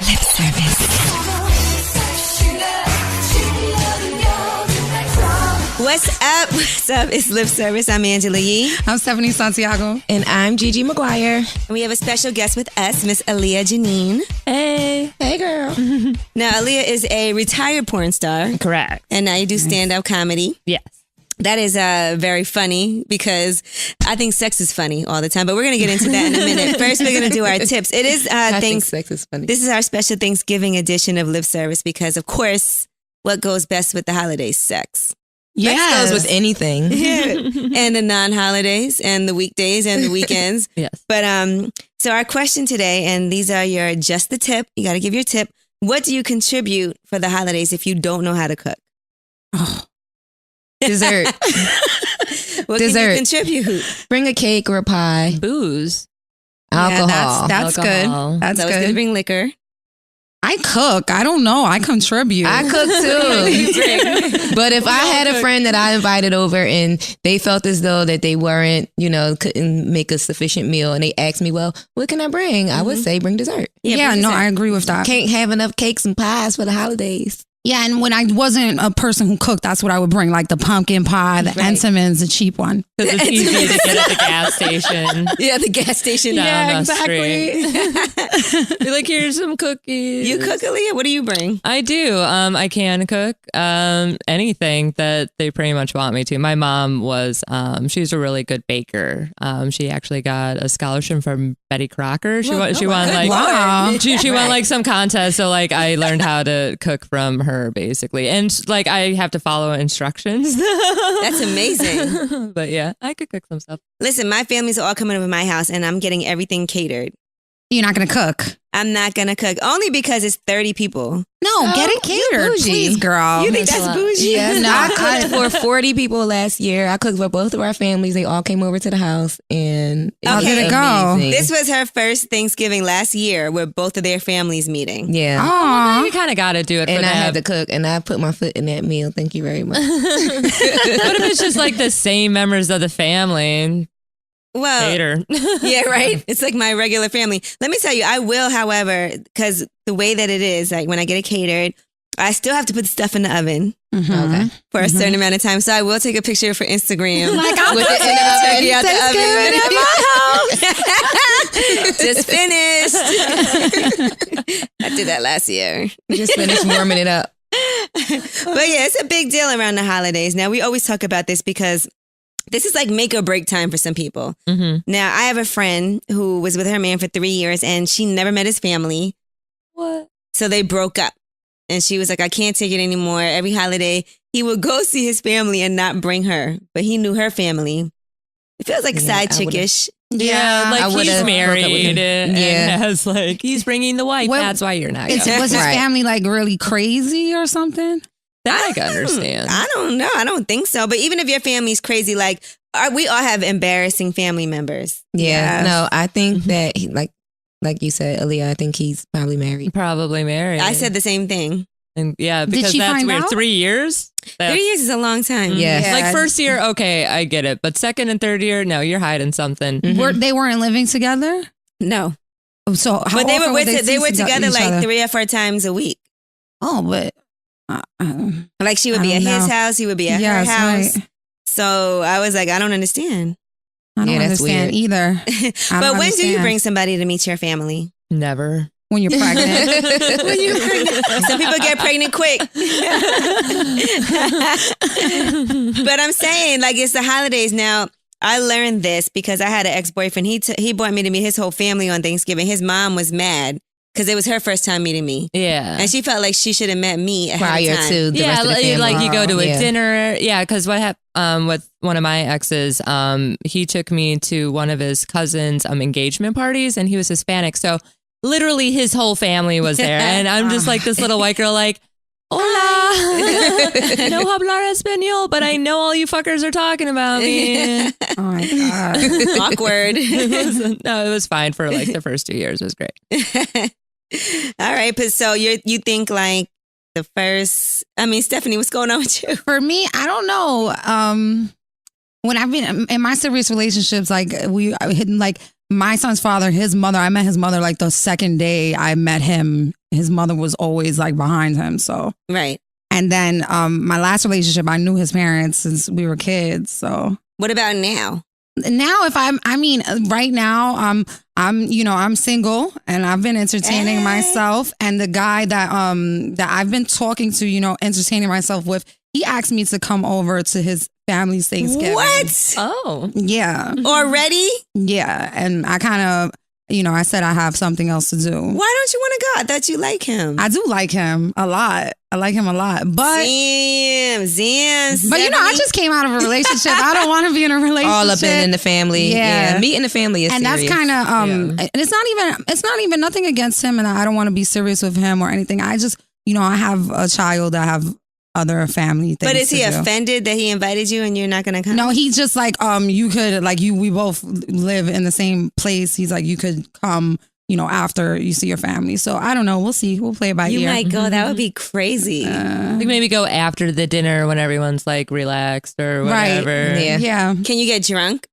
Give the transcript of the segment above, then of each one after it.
Lip service. What's up? What's up? It's Lip Service. I'm Angela Yee. I'm Stephanie Santiago. And I'm Gigi McGuire. And we have a special guest with us, Miss Alia Janine. Hey. Hey, girl. Now, Alia is a retired porn star. Correct. And now you do stand-up comedy. Yes. That is very funny because I think sex is funny all the time. But we're going to get into that in a minute. First, we're going to do our tips. It is I think sex is funny. This is our special Thanksgiving edition of Lip Service because, of course, what goes best with the holidays? Sex. Yes. Sex goes with anything. Yeah. And the non-holidays and the weekdays and the weekends. Yes. But so our question today, and these are your just the tip. You got to give your tip. What do you contribute for the holidays if you don't know how to cook? Oh. Dessert. What Dessert. can you contribute? Bring a cake or a pie. Booze. Alcohol. Yeah, that's Alcohol. good. That's So I was going to good. bring liquor. I cook. I don't know. I contribute. I cook too. But if I had a friend that I invited over and they felt as though that they weren't, couldn't make a sufficient meal and they asked me, well, what can I bring? I would say bring dessert. Yeah, bring no, dessert. I agree with that. Can't have enough cakes and pies for the holidays. Yeah, and when I wasn't a person who cooked, that's what I would bring, like the pumpkin pie, the Entenmann's, the cheap one. Because it's easy to get at the gas station. Yeah, the gas station. Down the street. Be like, here's some cookies. You cook, Alia? What do you bring? I do. I can cook anything that they pretty much want me to. My mom was, she's a really good baker. She actually got a scholarship from Betty Crocker. She won like Wow. she won like some contest. So like I learned how to cook from her basically, and like I have to follow instructions. That's amazing. But yeah, I could cook some stuff. Listen, my family's all coming over my house and I'm getting everything catered. You're not going to cook. I'm not going to cook. Only because it's 30 people. No, get it catered, bougie. please, girl. You think that's bougie? Yes, No, I cooked for 40 people last year. I cooked for both of our families. They all came over to the house and it How was did it go? amazing. This was her first Thanksgiving last year with both of their families meeting. Yeah. Aw. You kind of got to do it. And for I them. had to cook and I put my foot in that meal. Thank you very much. What if it's just like the same members of the family? Well, Cater. yeah, right. It's like my regular family. Let me tell you, I will, however, because the way that it is, like when I get it catered, I still have to put the stuff in the oven Okay. for a certain amount of time. So I will take a picture for Instagram. Like, I'm With cooking it in the oven. turkey out the Thanksgiving oven. at my house. Just finished. I did that last year. Just finished warming it up. But yeah, it's a big deal around the holidays. Now, we always talk about this because this is like make or break time for some people. Mm-hmm. Now, I have a friend who was with her man for 3 years and she never met his family. What? So they broke up. And she was like, I can't take it anymore. Every holiday, he would go see his family and not bring her. But he knew her family. It feels like Yeah, side I would've- chickish. Yeah, I like would've he's broke up with married him. and Yeah. has like, he's bringing the wife. Well, That's why you're not Was going. his Right. family like really crazy or something? That I can understand. I don't know. I don't think so. But even if your family's crazy, like we all have embarrassing family members. Yeah. No, I think that he, like you said, Alia, I think he's probably married. Probably married. I said the same thing. And yeah, because she that's find weird. out? 3 years? 3 years is a long time. Yes. Like first year, okay, I get it. But second and third year, no, you're hiding something. Mhm. They weren't living together? No. So how But they often were would with they see were together each like other? 3 or 4 times a week. Oh, but Like she would I be at don't his know. house, he would be at Yes, her house. right. So I was like, I don't understand. I don't Yeah, that's understand weird. either. But when do you understand. bring somebody to meet your family? Never. When you're pregnant. When you're pregnant. Some people get pregnant quick. But I'm saying, like, it's the holidays now. I learned this because I had an ex-boyfriend. He brought me to meet his whole family on Thanksgiving. His mom was mad because it was her first time meeting me. Yeah. And she felt like she should have met me ahead Prior of time. to the yeah, rest of the family. like you go to a Yeah. dinner. Yeah, because what happened with one of my exes, he took me to one of his cousin's engagement parties, and he was Hispanic, so literally his whole family was there, and I'm just like this little white girl, like, hola, no hablar español, but I know all you fuckers are talking about me. Oh my God. Awkward. No, it was fine for like the first 2 years. It was great. All right, but so you think like the first, I mean, Stephanie, what's going on with you? For me, I don't know. When I've been in my serious relationships, like my son's father, his mother, I met his mother like the second day I met him. His mother was always like behind him. So Right. and then my last relationship, I knew his parents since we were kids. So What about now? now if right now I'm single and I've been entertaining myself, and the guy that I've been talking to, entertaining myself with, he asked me to come over to his family's Thanksgiving. What? Oh. Yeah. Already? Yeah. And I kind of, I said I have something else to do. Why don't you want to go? I thought you like him. I do like him a lot. I like him a lot. But Zan, but I just came out of a relationship. I don't want to be in a relationship. All up in the family. Yeah. Meeting the family is and serious. that's kind of and it's not even nothing against him, and I don't want to be serious with him or anything. I just I have a child. I have other family things. But is he to do. offended that he invited you and you're not gonna come? No, he's just like you could we both live in the same place. He's like, you could come after you see your family. So I don't know. We'll see. We'll play it by You ear. might go. That would be crazy. Like maybe go after the dinner when everyone's like relaxed or whatever. Yeah. Yeah. Can you get drunk?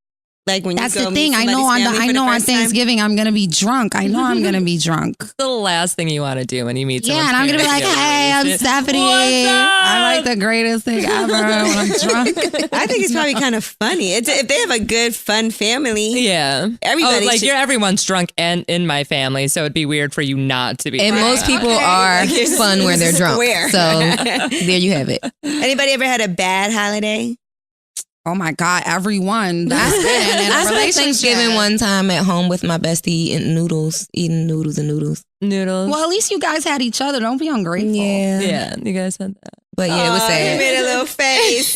Like when That's you go the thing. meet I know somebody's on family for the on first time? Thanksgiving I'm gonna be drunk. I know I'm gonna be drunk. It's the last thing you want to do when you meet someone. Yeah, and I'm gonna be like, "Hey, I'm Stephanie. I'm like the greatest thing ever when I'm drunk." I think it's probably kind of funny. If they have a good, fun family. Yeah. Everybody should- everyone's drunk and in my family, so it'd be weird for you not to be. And drunk. most people Okay. are Like, you're fun when they're drunk. square. So there you have it. Anybody ever had a bad holiday? Oh my God, everyone. That's been in I a spent relationship. Thanksgiving one time at home with my bestie eating noodles and noodles. Noodles. Well, at least you guys had each other. Don't be ungrateful. Yeah, you guys had that. But yeah, it was He sad. made a little face.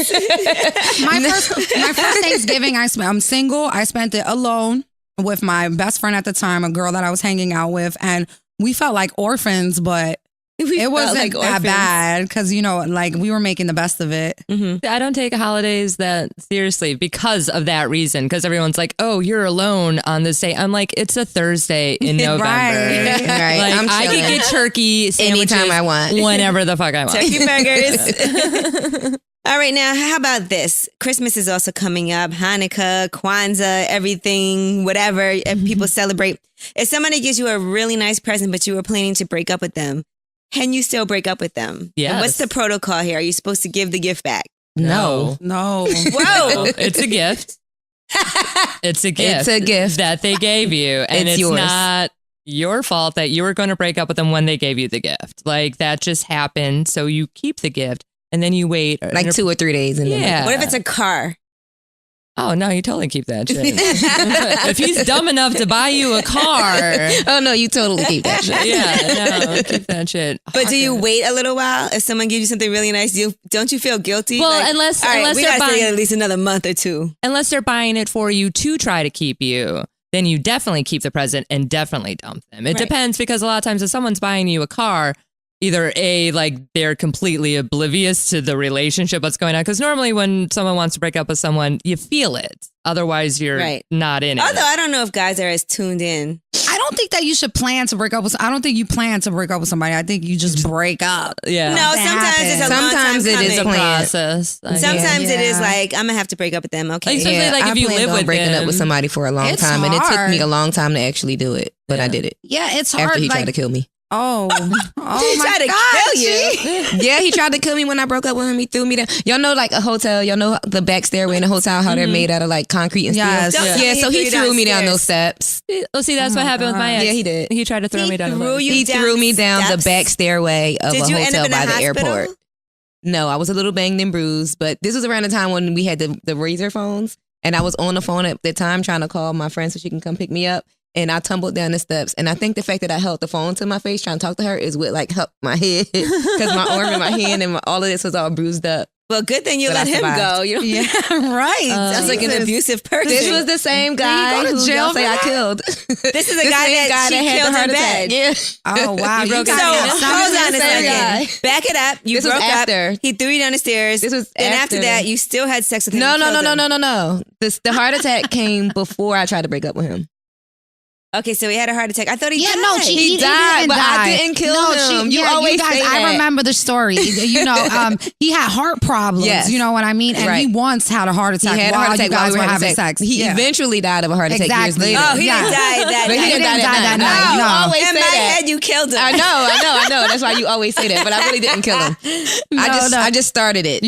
My first Thanksgiving, I'm single. I spent it alone with my best friend at the time, a girl that I was hanging out with, and we felt like orphans, but it wasn't that bad because we were making the best of it. I don't take holidays that seriously because of that reason. Because everyone's like, "Oh, you're alone on this day." I'm like, "It's a Thursday in November. Right. Right. Like, I'm I chilling. can get turkey sandwiches Anytime I want. whenever the fuck I want." Turkey burgers. All right, now, how about this? Christmas is also coming up. Hanukkah, Kwanzaa, everything, whatever and people celebrate. If somebody gives you a really nice present, but you were planning to break up with them, can you still break up with them? Yes. And what's the protocol here? Are you supposed to give the gift back? No. No. Whoa. It's a gift. It's a gift. It's a gift. that they gave you, and It's it's yours. not your fault that you were going to break up with them when they gave you the gift. Like that just happened, so you keep the gift and then you wait Like 2 or 3 days. And Yeah. What if it's a car? Oh no, you totally keep that shit. If he's dumb enough to buy you a car, Oh no, you totally keep that shit. yeah, no, keep that shit. But do you wait a little while? If someone gives you something really nice, don't you feel guilty? Well, Like, unless- all right, unless we they're gotta stay buying- at least another month or two. Unless they're buying it for you to try to keep you, then you definitely keep the present and definitely dump them. It Right. depends, because a lot of times if someone's buying you a car, either like they're completely oblivious to the relationship, what's going on. Because normally when someone wants to break up with someone, you feel it. Otherwise, you're Right. not in it. Although I don't know if guys are as tuned in. I don't think that you should plan to break up with. I don't think you plan to break up with somebody. I think you just break up. Yeah. No, That sometimes it's a long Sometimes time it is coming. a plan. process. Sometimes it is Yeah. like, I'm gonna have to break up with them. Okay. Especially like I if you planned live on with breaking them. up with somebody for a long It's time, and it took hard. me a long time to actually do it, but I did it Yeah, it's hard. after he like, tried to kill me. Oh, He my tried to God, kill you. G. Yeah, he tried to kill me when I broke up with him. He threw me down. Y'all know, like a hotel. Y'all know the back stairway in a hotel, how they're made out of like concrete and Yes. steel. Don't tell Yeah, me so he threw me down downstairs. those steps. Oh, see, that's Oh what my happened with my God. ex. Yeah, he did. He tried to throw He me down. threw you He down threw me down steps? the back stairway of Did a you end hotel up in by the the hospital? airport. No, I was a little banged and bruised, but this was around the time when we had the razor phones, and I was on the phone at the time trying to call my friend so she can come pick me up. And I tumbled down the steps. And I think the fact that I held the phone to my face trying to talk to her is what like helped my head. Because my arm and my hand and all of this was all bruised up. Well, good thing you But let I him survived. go. You don't, Yeah, right. sounds like an Jesus. abusive person. This was the same guy go to who jail y'all say for I that? killed. This is the guy that she killed in bed. Yeah. Oh wow, You broke guys his So got hand. some hold of on a this same second. guy. Back it up. You This was broke after. up. He threw you down the stairs. This was and after after. that, you still had sex with him. No. and killed him. The heart attack came before I tried to break up with him. Okay, so he had a heart attack. I thought he died. No, he died, but die. I didn't kill him. You always guys, say that. I remember the story. He had heart problems. Yes. You know what I mean? And he once had a heart attack while you guys were having sex. He eventually died of a heart attack years later. Oh, he didn't die that But night. he didn't die that night. No. You always In say my that. head, you killed him. I know. That's why you always say that. But I really didn't kill him. I just started it.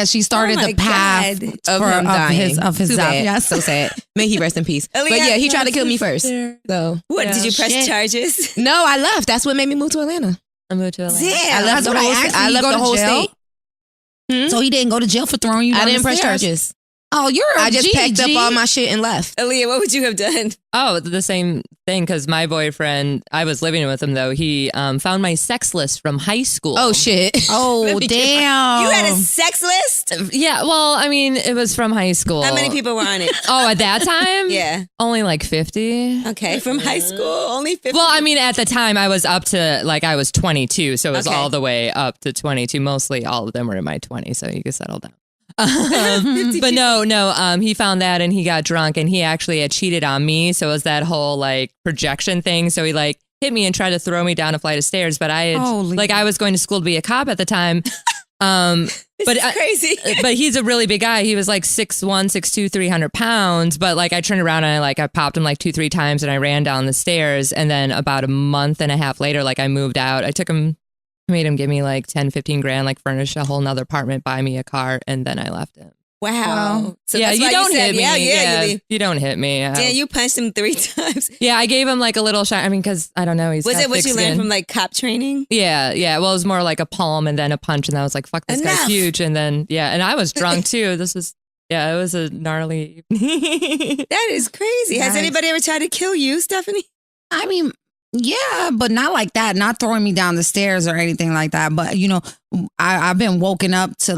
She started the path of his Too death. bad. Yes. So sad. May he rest in peace. Alia, But yeah, he tried to kill me first. So What, did you press Shit. charges? no, I left. That's what made me move to Atlanta. I moved to Atlanta. Yeah. I left the whole. I left the whole state. So he didn't go to jail for throwing you down I didn't the press stairs. charges. Oh, you're a I just G, packed up G. all my shit and left. Aaliyah, what would you have done? Oh, the same thing. Because my boyfriend, I was living with him though. He found my sex list from high school. Oh shit. Oh, damn. You had a sex list? Yeah. Well, I mean, it was from high school. How many people were on it? Oh, at that time? Yeah. Only like 50. Okay, from high school, only 50. Well, I mean, at the time I was up to I was 22, so it was Okay. all the way up to 22. Mostly all of them were in my 20s, so you can settle down. But no, he found that and he got drunk and he actually had cheated on me. So it was that whole projection thing. So he hit me and tried to throw me down a flight of stairs. But I had I was going to school to be a cop at the time. This is crazy. But he's a really big guy. He was 6'1", 6'2", 300 pounds. But I turned around and I popped him 2-3 times and I ran down the stairs. And then about a month and a half later, I moved out. I made him give me 10, 15 grand, furnish a whole nother apartment, buy me a car, and then I left him. Wow. So yeah, that's you why don't said, hit me. Yeah, You don't hit me. Dan, you punched him 3 times. Yeah, I gave him a little shot. I mean, because I don't know. Was it what you learned from cop training? Yeah. Well, it was more like a palm and then a punch, and I was like, "Fuck, this guy's huge." And then and I was drunk too. It was a gnarly evening. That is crazy. Has anybody ever tried to kill you, Stephanie? I mean, yeah, but not like that. Not throwing me down the stairs or anything like that. But, I've been woken up to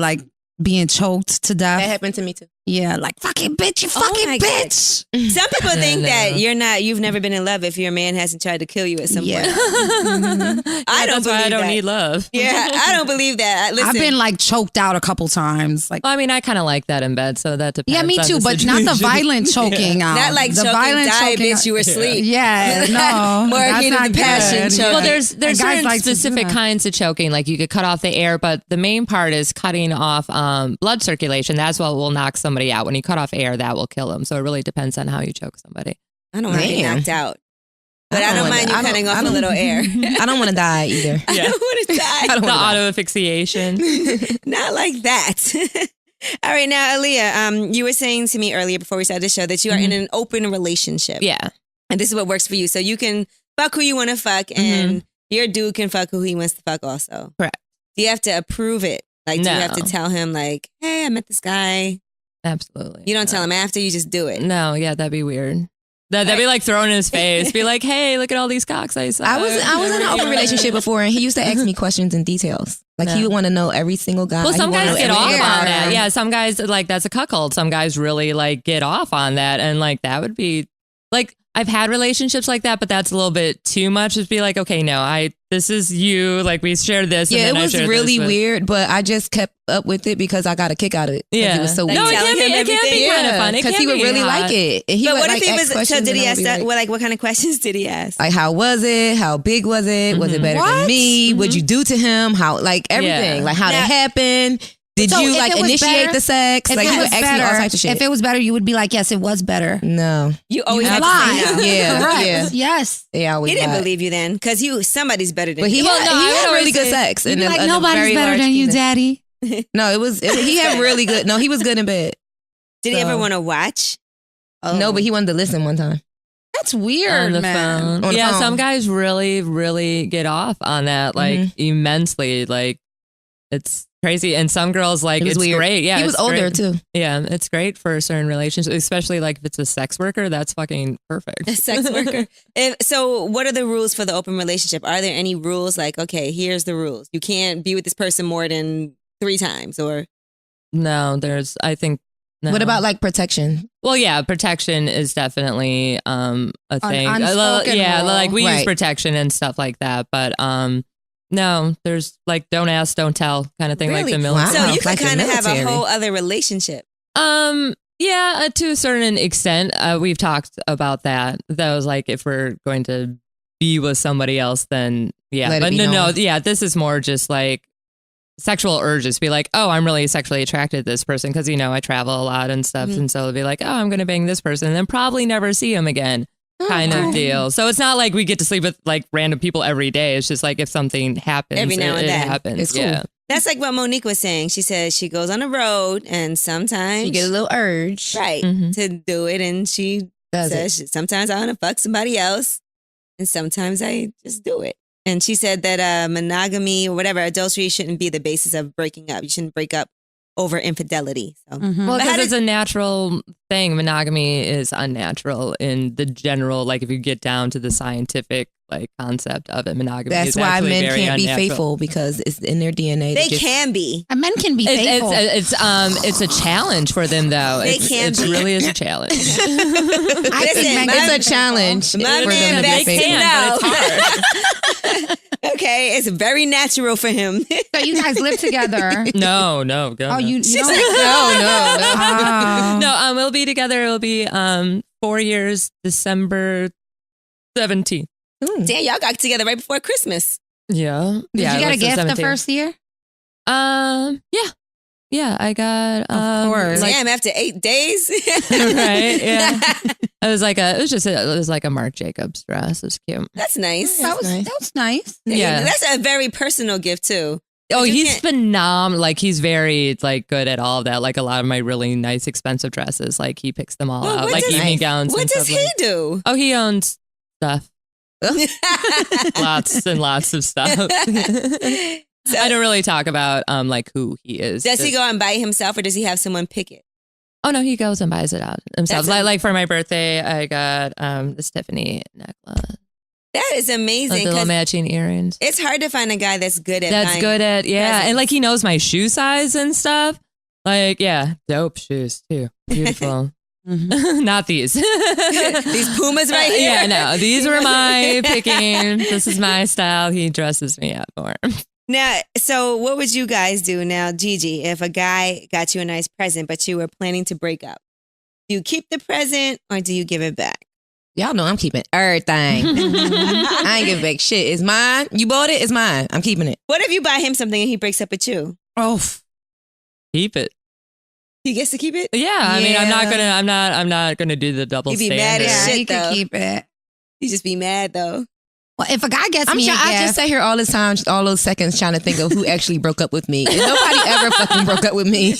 being choked to death. That happened to me too. Yeah, fucking bitch, you fucking my bitch. Some people think No. that you've never been in love if your man hasn't tried to kill you at some point. I don't That's why I believe don't that. need love. Yeah, I don't believe that. Listen, I've been choked out a couple times. Well, I mean, I kind of like that in bed, so that depends. Yeah, me on too, the but not the situation. violent choking out. not like the choking, die, bitch, you were asleep. Yeah, no. More that's heat of not the passion good. choking. Well, there's And guys certain like to do specific that. kinds of choking, like you could cut off the air, but the main part is cutting off blood circulation. That's what will knock somebody out. When you cut off air, that will kill them. So it really depends on how you choke somebody. I don't want to be Man. knocked out. But I don't mind you cutting off a little air. I don't want to die either. I don't want to die. The auto asphyxiation. Not like that. All right, now, Aaliyah, you were saying to me earlier before we started the show that you are in an open relationship. Yeah. And this is what works for you. So you can fuck who you want to fuck and your dude can fuck who he wants to fuck also. Correct. Do you have to approve it? Do you have to No. tell him hey, I met this guy? Absolutely. You don't tell him after, you just do it. No, yeah, that'd be weird. That'd be thrown in his face. Be like, hey, look at all these cocks I saw. I was in an open relationship before, and he used to ask me questions in details. He would want to know every single guy. Well, some He wanna guys know get every off on area. that. Yeah, some guys that's a cuckold. Some guys really get off on that, and that would be I've had relationships like that, but that's a little bit too much. Just be like, okay, no, this is you. We shared this. Yeah, and it then I was shared really this, weird, but I just kept up with it because I got a kick out of it. 'Cause Yeah, it was so Like weird. no, it telling can be. him It can be everything? kind of fun. It because can he would be really hot. like it. And he But would what if he ask was, so questions did he and I ask would be that? like- What kind of questions did he ask? how was it? How big was it? Was it better What? than me? What'd you do to him? How everything? Yeah. How Now- that happened? Did So you if it was initiate better- the sex? If He it would was ask me all better, types of shit. if it was better, you would be like, yes, it was better. No. You always have Lie. to say no. Yeah. Correct. Yeah. Yes. Yeah, I always He didn't lied. believe you then because somebody's better than But he you. had, no, I he would had always really good say- sex. And Like, a nobody's very better large than you, penis. daddy. No, he had really good. No, he was good in bed. Did he ever So- want to watch? No, but he wanted to listen one time. That's weird, on the man. phone. On the Yeah, phone. some guys really, really get off on that, immensely. It's crazy. And some girls It was it's weird. great. Yeah, he was it's older great. too. Yeah, it's great for certain relationships, especially if it's a sex worker. That's fucking perfect. A sex worker. So what are the rules for the open relationship? Are there any rules okay, here's the rules. You can't be with this person more than 3 times or... No, I think. No. What about protection? Well, yeah, protection is definitely a thing. unspoken Yeah, rule. we use Right. protection and stuff like that. But no, there's don't ask, don't tell kind of thing, like Really? the military. So you could Like the kind of have a military. whole other relationship. Yeah, to a certain extent. We've talked about that. That was like, if we're going to be with somebody else, then yeah. Let it But be no, known. yeah, this is more just like sexual urges. Be like, oh, I'm really sexually attracted to this person because, I travel a lot and stuff. And so it'll be like, oh, I'm going to bang this person and then probably never see him again kind of deal. So it's not like we get to sleep with like random people every day. It's just like if something happens, Every now and it then. happens. It's cool. Yeah. That's like what Monique was saying. She said she goes on the road and sometimes You get a little urge. right to do it, and she Does it? says sometimes I want to fuck somebody else, and sometimes I just do it. And she said that monogamy or whatever, adultery shouldn't be the basis of breaking up. You shouldn't break up over infidelity. So Mhm. Well, But how because it's did- a natural thing. Monogamy is unnatural in the general, like if you get down to the scientific like concept of it, monogamy That's is why actually men very can't be unnatural. faithful because it's in their DNA. they to just- can be. And men can be faithful. It's a challenge for them though. They It's, can it be. really is a challenge. I Listen, think men my- can It's be a challenge My for man them to Bex be faithful. can but it's hard. Okay, it's very natural for him. So you guys live together. No, Oh, God, you She's don't? like, No. Oh. no. We'll be together. It'll be 4 years, December 17th. Damn, y'all got together right before Christmas. Yeah. Did yeah, you get a it was gift the 17th. first year? Yeah, I got Of course. like, Damn, after 8 days. right, yeah. It was like a Marc Jacobs dress. It was cute. That's nice. That was nice. that was nice. Yeah. That's a very personal gift too. Oh, you he's can't- phenomenal. Like he's very like good at all of that. Like a lot of my really nice expensive dresses, like he picks them all Well, out. what Like does- evening gowns. What and does stuff he like- do? Oh, he owns stuff. Lots and lots of stuff. I don't really talk about like who he is. Does he Just- go and buy it himself, or does he have someone pick it? Oh no, he goes and buys it out himself. That's a- Like for my birthday, I got the Tiffany necklace, That is amazing. the little 'Cause matching earrings. it's hard to find a guy that's good at That's buying good at presents. and like he knows my shoe size and stuff. Like dope shoes too, beautiful. Not these. These Pumas right here. Yeah, no, these were my picking. This is my style. He dresses me up for. Now, so what would you guys do now, Gigi, if a guy got you a nice present, but you were planning to break up? Do you keep the present or do you give it back? Y'all know I'm keeping everything. I ain't giving back shit. It's mine. You bought it. It's mine. I'm keeping it. What if you buy him something and he breaks up with you? Oh, Keep it. He gets to keep it? Yeah, I mean, I'm Yeah. not gonna do the double You'd be standard. mad as yeah, shit, you could though. keep it. You just be mad though. Well, if a guy gets I'm me sure a I gift, just sat here all this time, all those seconds trying to think of who actually broke up with me. And nobody ever fucking broke up with me.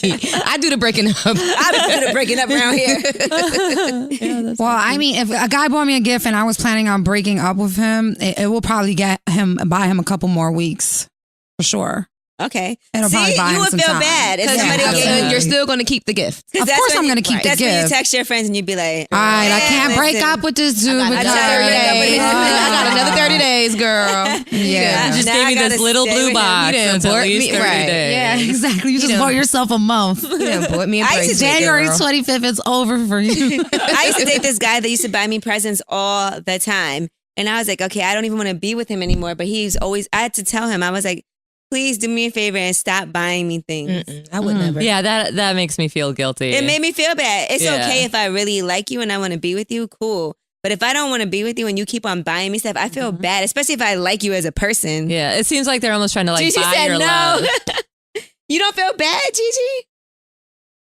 I do the breaking up. I'm good at breaking up around here. Yeah, that's well, I mean, if a guy bought me a gift and I was planning on breaking up with him, it will probably buy him a couple more weeks for sure. Okay. It'll See, probably buy you him would some feel time. bad if Yeah, somebody absolutely. gave you. You're still going to keep the gift. 'Cause Of that's course when I'm you- gonna keep the That's when you gift. text your friends and you'd be like, All right, I "Yeah, can't break listen, up with this dude. I because- got 30 days. Yeah. I got another 30 days, girl. Yeah. You just Now gave I me this gotta little stay blue with him. box. You done That's at bought least me- 30 right. days. Yeah, exactly. You just done- bought yourself a month. You done bought me a I used to bracelet, January girl. 25th, it's over for you. I used to date this guy that used to buy me presents all the time. And I was like, okay, I don't even want to be with him anymore. But he's always, I had to tell him, I was like, please do me a favor and stop buying me things. I would never. Yeah, that makes me feel guilty. It made me feel bad. It's Yeah. okay if I really like you and I want to be with you, cool. But if I don't want to be with you and you keep on buying me stuff, I feel bad, especially if I like you as a person. Yeah, it seems like they're almost trying to like Gigi buy said your no. love. You don't feel bad, Gigi?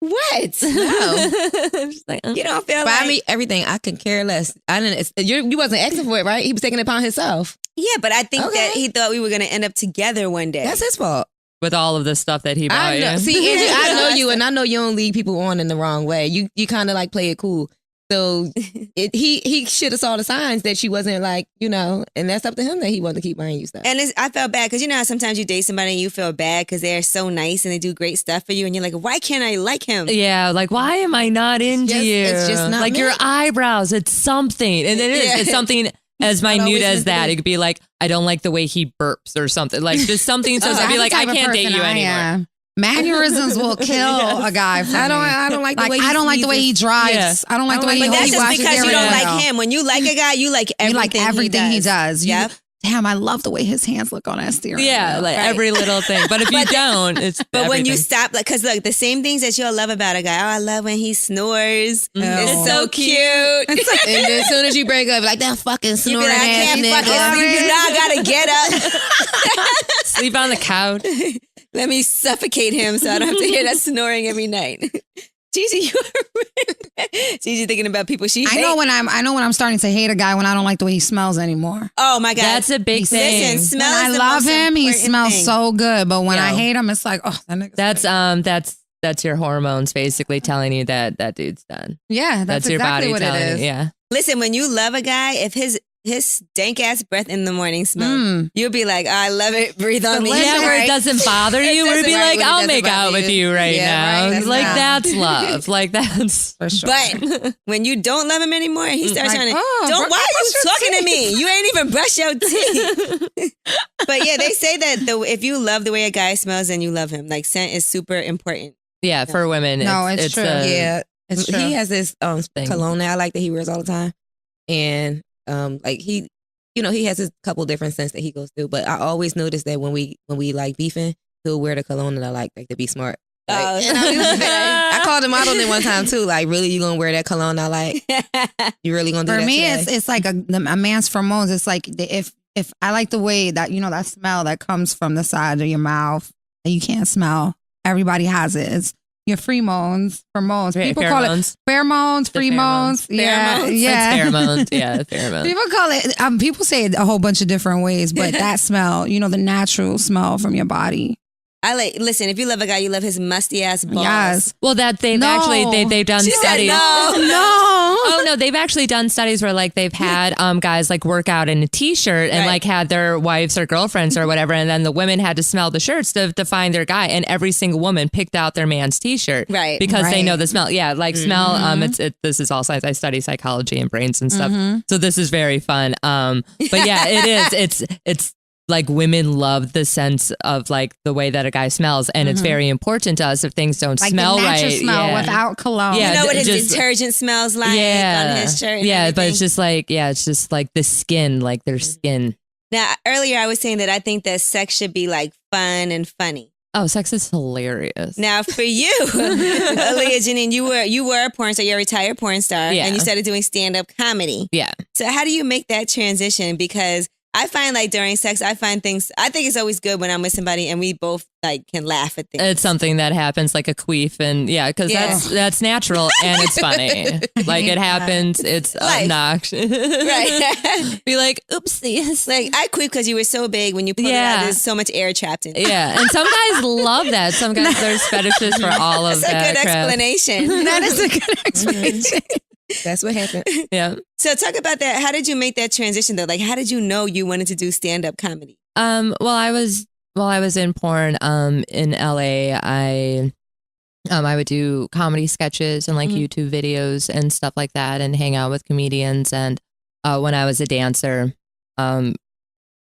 What? No. I'm just like, You don't feel Buy like... me everything. I can care less. I didn't. You wasn't asking for it, right? He was taking it upon himself. Yeah, but I think Okay. that he thought we were going to end up together one day. That's his fault. with all of the stuff that he bought I know. you. See, Angie, I know you, and I know you don't lead people on in the wrong way. You kind of like play it cool. So he should have saw the signs that she wasn't like, and that's up to him that he wanted to keep buying you stuff. And I felt bad because you know how sometimes you date somebody and you feel bad because they're so nice and they do great stuff for you and you're like, why can't I like him? Yeah, like why am I not into just- you? it's just not like me. your eyebrows. It's something, and it is. Yeah. It's something as not minute always as meant to that. be. It could be like I don't like the way he burps or something. Like just something. So I'd be like I can't date you anymore. Mannerisms will kill a guy. For I me. don't like the way I don't like the way he drives. Yeah. I don't like the way But he that's just washes because you their don't hair. like him. When you like a guy, you like You everything, like everything he does. You Yep. damn, I love the way his hands look on that steering Yeah, wheel. like every little thing. But if you don't, it's But when you everything. stop, like, because look, the same things that you'll love about a guy. Oh, I love when he snores. Oh. It's so cute. And then as soon as you break up, like that fucking You snoring be like, I ass can't fucking nigga. sleep. You know I gotta get up. Sleep on the couch. Let me suffocate him so I don't have to hear that snoring every night. Gigi, Gigi thinking about people she I hates. know when I'm starting to hate a guy when I don't like the way he smells anymore. Oh my God. That's a big thing. Listen, smell When is I the love most him, he important smells thing. so good. But when I Yeah. hate him, it's like, oh, that nigga. That's your hormones basically telling you that dude's done. Yeah, that's your exactly body what telling it is. you. Yeah. Listen, when you love a guy, if his dank ass breath in the morning smells, you'll be like, oh, I love it. Breathe on me. Yeah, where it doesn't bother you, where it'd be doesn't- like, when it I'll doesn't make out bother with you. you right Yeah, now. right, that's Like not- that's love. Like that's For sure. But when you don't love him anymore, he starts Like, trying to, oh, don't, why are you brush your talking to me? You ain't even brush your teeth. But yeah, they say that if you love the way a guy smells, then you love him. Like scent is super important. yeah, for women. No, it's true. Yeah, It's true. he has this Thing. cologne that I like that he wears all the time, and like he, he has a couple different scents that he goes through. But I always notice that when we like beefing, he'll wear the cologne that I like to be smart. Like, I called him out on it one time too. Like, really, you gonna wear that cologne I like? You really gonna do For that me, today? it's like a man's pheromones. It's like if I like the way that that smell that comes from the side of your mouth that you can't smell. Everybody has it. It's your pheromones. People call it pheromones, The pheromones. Yeah, pheromones. yeah. It's pheromones. Yeah, pheromones. People call it. People say it a whole bunch of different ways, but that smell, the natural smell from your body. Listen, if you love a guy, you love his musty ass balls. Yes. Well, that they've No. actually they've done She said studies. no. Oh no, they've actually done studies where like they've had guys like work out in a t-shirt and Right. like had their wives or girlfriends or whatever, and then the women had to smell the shirts to find their guy, and every single woman picked out their man's t-shirt, Right. Because they Right. know the smell. Yeah, like smell. This is all science. I study psychology and brains and stuff, so this is very fun. But yeah, it is. It's like women love the sense of like the way that a guy smells, and it's very important to us if things don't Like smell the natural right. smell yeah. without cologne. Yeah, You know what his just- detergent smells like on his shirt. And yeah, but it's everything? just like the skin, like their skin. Now, earlier I was saying that I think that sex should be like fun and funny. Oh, sex is hilarious. Now, for you, Alia, Janine, you were a porn star. You're a retired porn star, Yeah. and you started doing stand-up comedy. Yeah. So how do you make that transition? Because I find like during sex, I think it's always good when I'm with somebody and we both like can laugh at things. It's something that happens like a queef, and yeah, because Yeah. that's natural and it's funny. Like it happens, it's Life. obnoxious. Right. Be like, oopsies. Like I queef because you were so big when you pulled it Yeah. out. There's so much air trapped in it. Yeah, and some guys love that. Some guys, there's fetishes for all of That's a that good crap. explanation. That is a good explanation. That's what happened. Yeah. So talk about that. How did you make that transition though? Like how did you know you wanted to do stand-up comedy? Well, I was in porn in LA. I would do comedy sketches and like YouTube videos and stuff like that, and hang out with comedians. And when I was a dancer,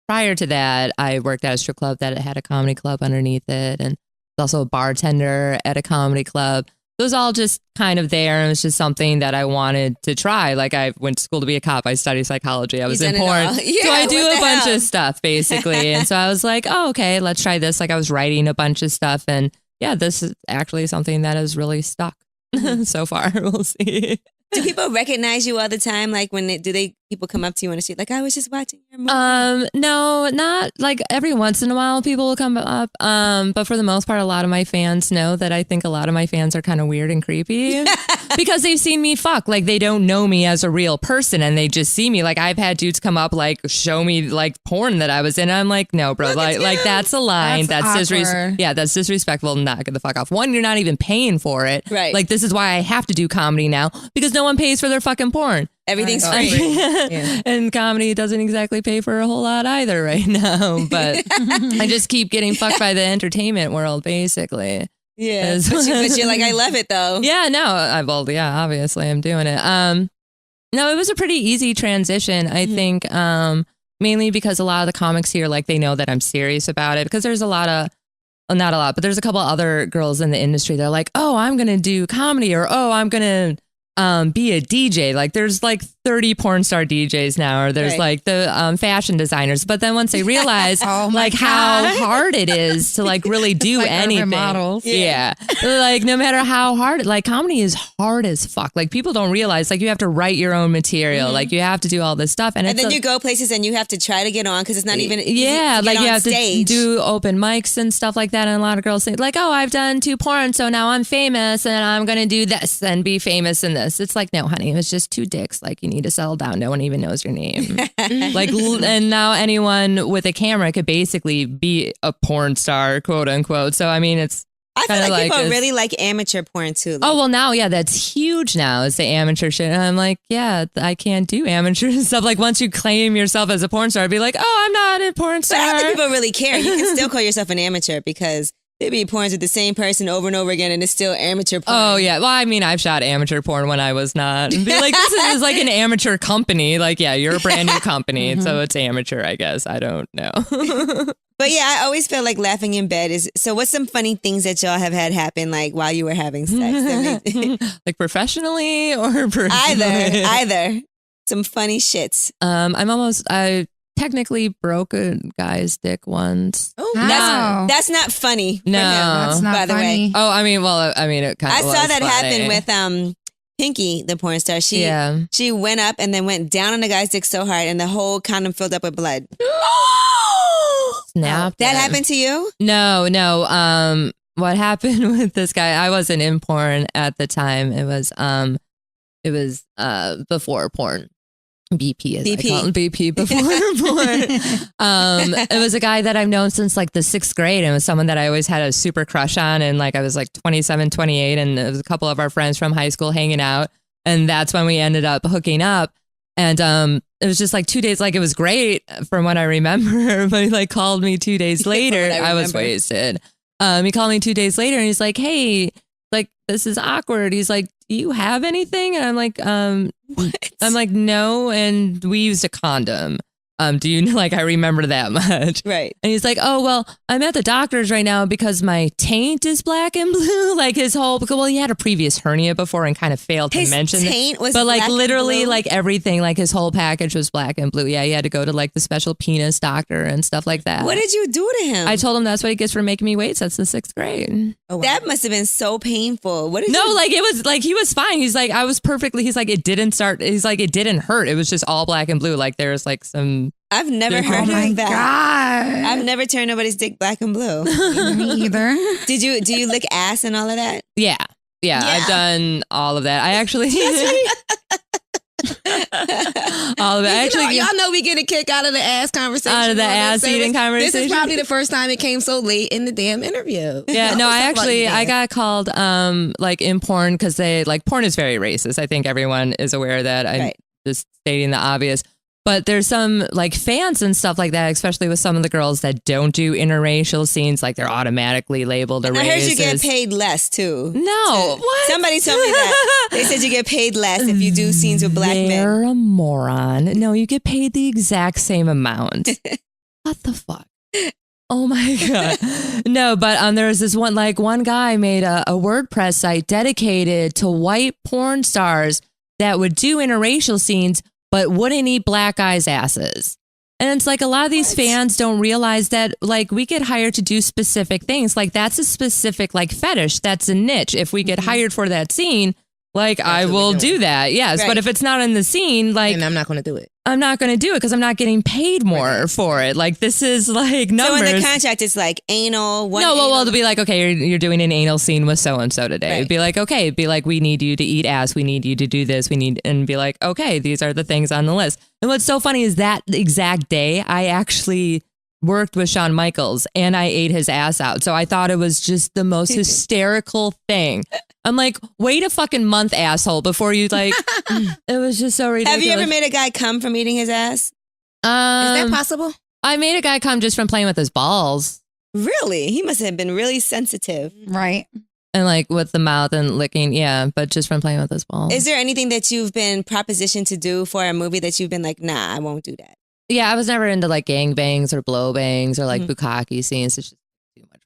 prior to that, I worked at a strip club that had a comedy club underneath it, and was also a bartender at a comedy club. It was all just kind of there, and it was just something that I wanted to try. Like I went to school to be a cop. I studied psychology. I was in done it porn. all. So Yeah, I do what a the bunch hell? of stuff basically. And so I was like, oh, okay, let's try this. Like I was writing a bunch of stuff, and yeah, this is actually something that has really stuck so far. We'll see. Do people recognize you all the time? Like people come up to you on the street? Like I was just watching your movie. No, not like every once in a while people will come up. But for the most part, a lot of my fans know that I think a lot of my fans are kind of weird and creepy because they've seen me fuck. Like they don't know me as a real person, and they just see me. Like I've had dudes come up, like show me like porn that I was in. I'm like, no, bro, like that's a line. That's That's awkward. that's disrespectful. Not get the fuck off. One, you're not even paying for it. Right. Like this is why I have to do comedy now, because no one pays for their fucking porn. Everything's Right. free. Yeah. And comedy doesn't exactly pay for a whole lot either right now. But I just keep getting fucked by the entertainment world, basically. Yeah. Yes. But you're like, I love it though. Yeah, no, obviously I'm doing it. No, it was a pretty easy transition. I think mainly because a lot of the comics here, like they know that I'm serious about it, because there's a lot of, well, not a lot, but there's a couple other girls in the industry. They're like, oh, I'm going to do comedy, or, oh, I'm going to be a DJ. Like there's like 30 porn star DJs now, or there's like the fashion designers. But then once they realize like how hard it is to like really do like anything. Models. Yeah. Like no matter how hard, like comedy is hard as fuck. Like people don't realize like you have to write your own material. Like you have to do all this stuff. And then you go places and you have to try to get on because it's not even like you have stage. To do open mics and stuff like that. And a lot of girls say like, oh, I've done 2 porn, so now I'm famous and I'm going to do this and be famous in this. It's like, no, honey, it's just 2 dicks. Like you need to settle down. No one even knows your name. Like, and now anyone with a camera could basically be a porn star, quote unquote. So, I mean, I feel like people really like amateur porn too. Like, oh, well, now, yeah, that's huge now. It's the amateur shit. And I'm like, yeah, I can't do amateur stuff. Like, once you claim yourself as a porn star, be like, oh, I'm not a porn star. But I don't think people really care. You can still call yourself an amateur because they be porns with the same person over and over again and it's still amateur porn. Oh, yeah. Well, I mean, I've shot amateur porn when I was not. And be like, this is like an amateur company. Like, yeah, you're a brand new company. So it's amateur, I guess. I don't know. But yeah, I always feel like laughing in bed is. So, what's some funny things that y'all have had happen like while you were having sex? Like professionally or personally? Either. Some funny shits. I technically broke a guy's dick once. Oh, that's not funny. No, that's not by the funny. way. Oh, I mean, it kind of. I saw that happen with Pinky, the porn star. She went up and then went down on the guy's dick so hard, and the whole condom filled up with blood. Snap. That happened to you? No. What happened with this guy? I wasn't in porn at the time. It was before porn. BP, as I call it, BP before porn. It was a guy that I've known since like the 6th grade, and it was someone that I always had a super crush on. And like I was like 27, 28, and it was a couple of our friends from high school hanging out, and that's when we ended up hooking up. And it was just like 2 days, like it was great from what I remember. But he like called me 2 days later. I was wasted. He called me 2 days later, and he's like, "Hey, like this is awkward." He's like, "Do you have anything?" And I'm like, what? I'm like, no. And we used a condom. Do you like, I remember that much. Right. And he's like, oh, well, I'm at the doctor's right now because my taint is black and blue. Like his whole, well, he had a previous hernia before and kind of failed to mention his taint was but like black literally and blue? like everything, like his whole package was black and blue. Yeah. He had to go to like the special penis doctor and stuff like that. What did you do to him? I told him that's what he gets for making me wait since the 6th grade. Oh, wow. That must have been so painful. What did No, you... like it was like, he was fine. He's like, I was perfectly, he's like, it didn't hurt. It was just all black and blue. Like there's like some... I've never heard of that. God. I've never turned nobody's dick black and blue. Me either. Do you lick ass and all of that? Yeah. I've done all of that. I actually... all of it. Actually, y'all know we get a kick out of the ass conversation. Out of the ass eating conversation. This is probably the first time it came so late in the damn interview. Yeah, no, I got called like in porn because they like porn is very racist. I think everyone is aware of that. I'm just stating the obvious. But there's some like fans and stuff like that, especially with some of the girls that don't do interracial scenes, like they're automatically labeled a racist. I heard you get paid less too. No, what? Somebody told me that. They said you get paid less if you do scenes with black men. You're a moron. No, you get paid the exact same amount. What the fuck? Oh my God. No, but there was this one guy made a WordPress site dedicated to white porn stars that would do interracial scenes but wouldn't eat black guys' asses. And it's like a lot of these fans don't realize that like we get hired to do specific things. Like that's a specific like fetish. That's a niche. If we get hired for that scene, like I will do that. Yes. Right. But if it's not in the scene, like... And I'm not going to do it. I'm not going to do it because I'm not getting paid more for it. Like this is like numbers. So in the contract, it's like anal. Well, it'll be like, okay, you're doing an anal scene with so-and-so today. Right. It'd be like, okay, it'd be like, we need you to eat ass. We need you to do this. And be like, okay, these are the things on the list. And what's so funny is that exact day, I actually worked with Shawn Michaels and I ate his ass out. So I thought it was just the most hysterical thing. I'm like, wait a fucking month, asshole, before you like, it was just so ridiculous. Have you ever made a guy come from eating his ass? Is that possible? I made a guy come just from playing with his balls. Really? He must have been really sensitive. Right. And like with the mouth and licking, yeah, but just from playing with his balls. Is there anything that you've been propositioned to do for a movie that you've been like, nah, I won't do that? Yeah, I was never into like gangbangs or blow bangs or like bukkake scenes. It's just too much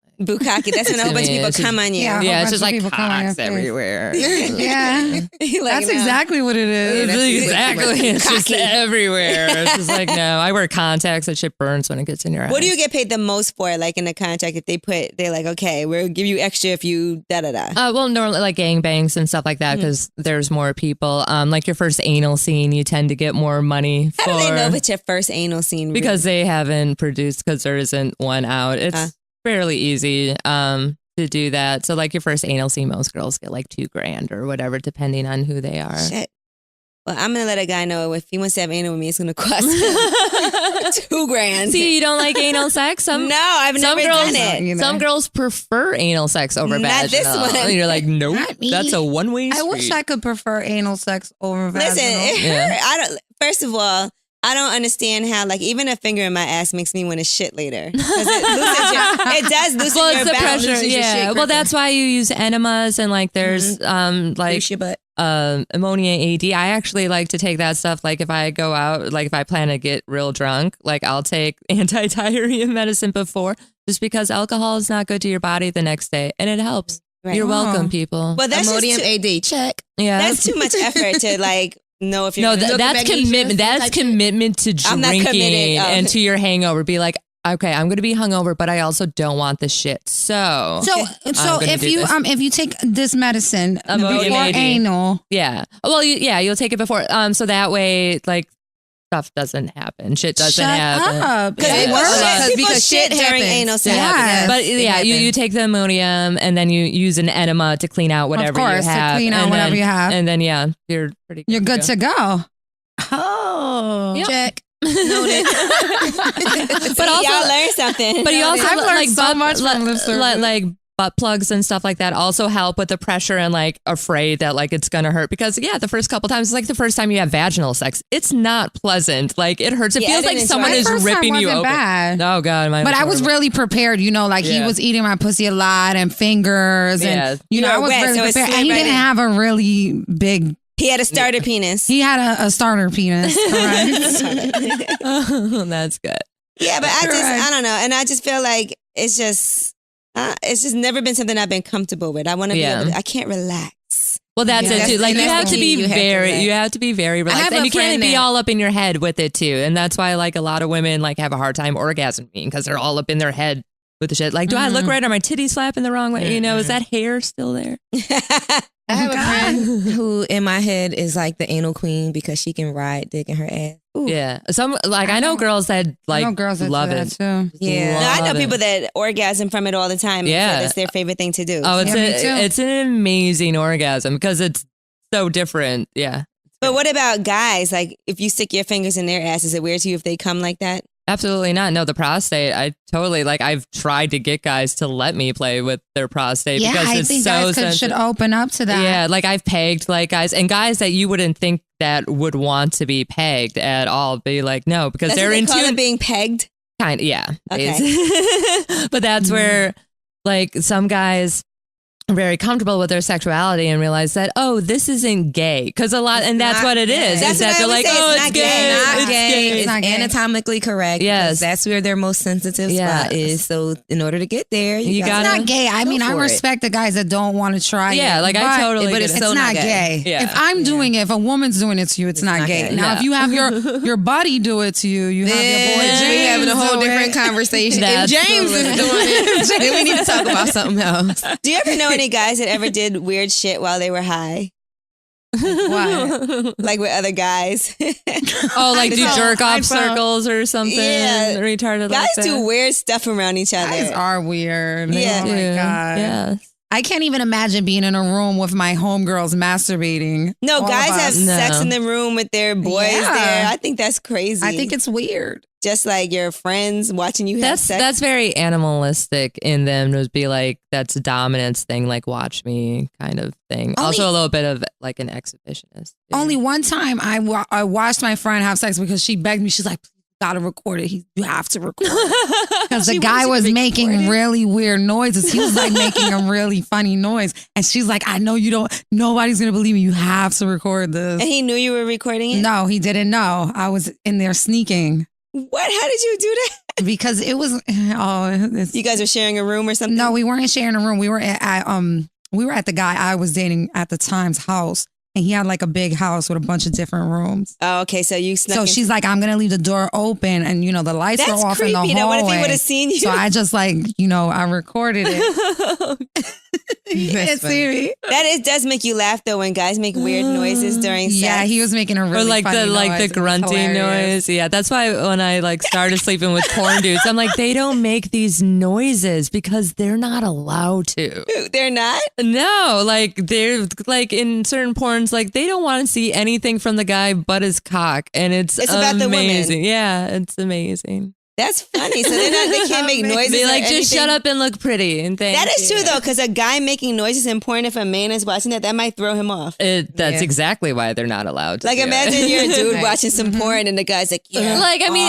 work. Bukkake. That's when a whole bunch of people come on you. Yeah. Yeah, it's bunch just of like people come on your cocks face. everywhere. Yeah. That's exactly what it is. Exactly. It's just everywhere. It's just like, no, I wear contacts. That shit burns when it gets in your eyes. What do you get paid the most for, like in the contract? If they're like, okay, we'll give you extra if you da-da-da. Well, normally like gangbangs and stuff like that because there's more people. Like your first anal scene, you tend to get more money for. How do they know if it's your first anal scene? Because they haven't produced, because there isn't one out. It's fairly easy to do that. So like your first anal scene, most girls get like $2,000 or whatever, depending on who they are. Shit. Well, I'm going to let a guy know if he wants to have anal with me, it's going to cost him $2,000. See, you don't like anal sex? No, I've never done it. Some girls prefer anal sex over vaginal. Not this one. And you're like, nope, Not me. that's a one-way street. I wish I could prefer anal sex over vaginal. Listen, it hurt. First of all, I don't understand how, like, even a finger in my ass makes me want to shit later. It does loosen Well, your it's the bowels. pressure. Yeah. Well, that's why you use enemas and like there's like your butt. ammonia AD. I actually like to take that stuff. Like if I go out, like if I plan to get real drunk, like I'll take anti-diarrhea medicine before, just because alcohol is not good to your body the next day, and it helps. Right. You're welcome, people. Well, that's Ammonium just AD, check. Yeah, that's too much effort to like know if you're no, gonna- that's commitment. That's commitment to I'm not drinking committed. and to your hangover. Be like, okay, I'm going to be hungover, but I also don't want the shit. So So if you take this medicine Ammonium before AD. anal, yeah, well, you'll take it before. So that way, like stuff doesn't happen. Shit doesn't happen. up. Because It people works. shit, people because shit shit during happens. anal sex. Yeah. But It yeah, you happens. take the ammonium and then you use an enema to clean out whatever course, you to have. clean out and whatever then- you have. And then you're pretty good. You're good to go. Oh, Yep. check. Noted. But also, y'all learn something. but you also I've learned like so butt, much from this service. like butt plugs and stuff like that also help with the pressure and like afraid that like it's gonna hurt because the first couple times it's like the first time you have vaginal sex, it's not pleasant. Like it hurts. It Yeah, feels I like didn't someone enjoy is it. First time ripping you wasn't open. bad. Oh god, mine But I was horrible. really prepared, like he Yeah. was eating my pussy a lot and fingers Yeah. and You I were was wet, really so it prepared. slid And he right didn't in. have a really big. He had a starter penis. He had a starter penis. Correct. Oh, that's good. Yeah, but Correct. I don't know. And I just feel like it's just never been something I've been comfortable with. I want to be Yeah. able to, I can't relax. Well, that's Yeah, it too. Like you that's have the to key. be You have to very, relax. you have to be very relaxed, have and a you can't friend be that- all up in your head with it too. And that's why like a lot of women like have a hard time orgasming because they're all up in their head with the shit. Like, do I look right? Are my titties slapping the wrong way? Is that hair still there? I have a friend who, in my head, is like the anal queen because she can ride dick in her ass. Yeah. Some like I know girls that like I know girls that love do it. that too. Yeah. No, I know Love it. people that orgasm from it all the time. Yeah. So that's their favorite thing to do. Oh, Yeah, me too. it's an amazing orgasm because it's so different. Yeah. But what about guys? Like, if you stick your fingers in their ass, is it weird to you if they come like that? Absolutely not. No, the prostate. I totally like. I've tried to get guys to let me play with their prostate Yeah, because I it's think so guys should sensitive. open up to that. Yeah, like I've pegged like guys and guys that you wouldn't think that would want to be pegged at all. Be like, no, because That's they're what they in call tune. it being pegged. Kind, yeah. Okay. But that's where like some guys are very comfortable with their sexuality and realize that this isn't gay because a lot, and that's not what it gay. is. That's Is that what I they're always like, say, oh, it's it's not gay. gay. Not It's gay. gay. It's not gay. anatomically correct. Yes. because that's where their most sensitive spot Yes. is. So in order to get there, You It's gotta- not gay. I Go mean, I for it. respect the guys that don't want to try it. Yeah, like I but totally but get it's it. It's so not not gay. gay. Yeah. If I'm doing it, if a woman's doing it to you, it's not not gay. gay. Now, No. if you have your buddy do it to you, you have your boy Then James we having a whole do different it. conversation. If That's James is doing it, then we need to talk about something else. Do you ever know any guys that ever did weird shit while they were high? What? Like with other guys? Oh, like do I jerk off found- circles or something? Yeah. Retarded Guys like that. do weird stuff around each other. Guys are weird. Yeah. Oh my God. Yeah. I can't even imagine being in a room with my homegirls masturbating. No, All of guys have us. sex No. in the room with their boys Yeah. there. I think that's crazy. I think it's weird. just like your friends watching you have That's sex. that's very animalistic in them to be like that's a dominance thing, like watch me kind of thing. Also a little bit of like an exhibitionist. Only one time I watched my friend have sex because she begged me. She's like, "Gotta record it. You have to record it." Because the guy was making really weird noises. He was like making a really funny noise, and she's like, "I know you don't. Nobody's gonna believe me. You have to record this." And he knew you were recording it? No, he didn't know. I was in there sneaking. What? How did you do that? because it was You guys were sharing a room or something? no, we weren't sharing a room. We were at the guy I was dating at the time's house, and he had like a big house with a bunch of different rooms. Oh, okay. So you snuck So in- she's like, I'm gonna leave the door open, and the lights That's were off creepy. in the Though. hallway. What if he would have seen you? So I just I recorded it. You can't see me. That does make you laugh though when guys make weird noises during sex. Yeah, he was making a really Or like funny the noise. It was grunting hilarious. noise. Yeah, that's why when I like started sleeping with porn dudes, I'm like, they don't make these noises because they're not allowed to. They're not? No, like they're like in certain porns, like they don't want to see anything from the guy but his cock, and it's about the women. amazing. Yeah, it's amazing. That's funny. So they can't make noises. Be or like, just anything? shut up and look pretty. And thank That is you. true though, because a guy making noises in porn, if a man is watching that might throw him off. That's Yeah. exactly why they're not allowed to. Like do it. imagine you're a dude Right. watching some porn and the guy's like, yeah. Like, I mean,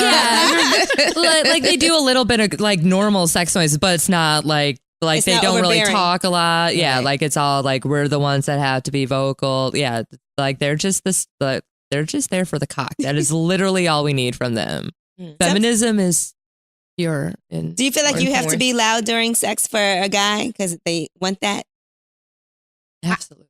yeah. like they do a little bit of like normal sex noises, but it's not like It's they not don't really overbearing. talk a lot. Yeah, Right. like it's all like we're the ones that have to be vocal. Yeah, like they're just they're just there for the cock. That is literally all we need from them. Feminism is pure. Do you feel like you have to be loud during sex for a guy because they want that? Absolutely.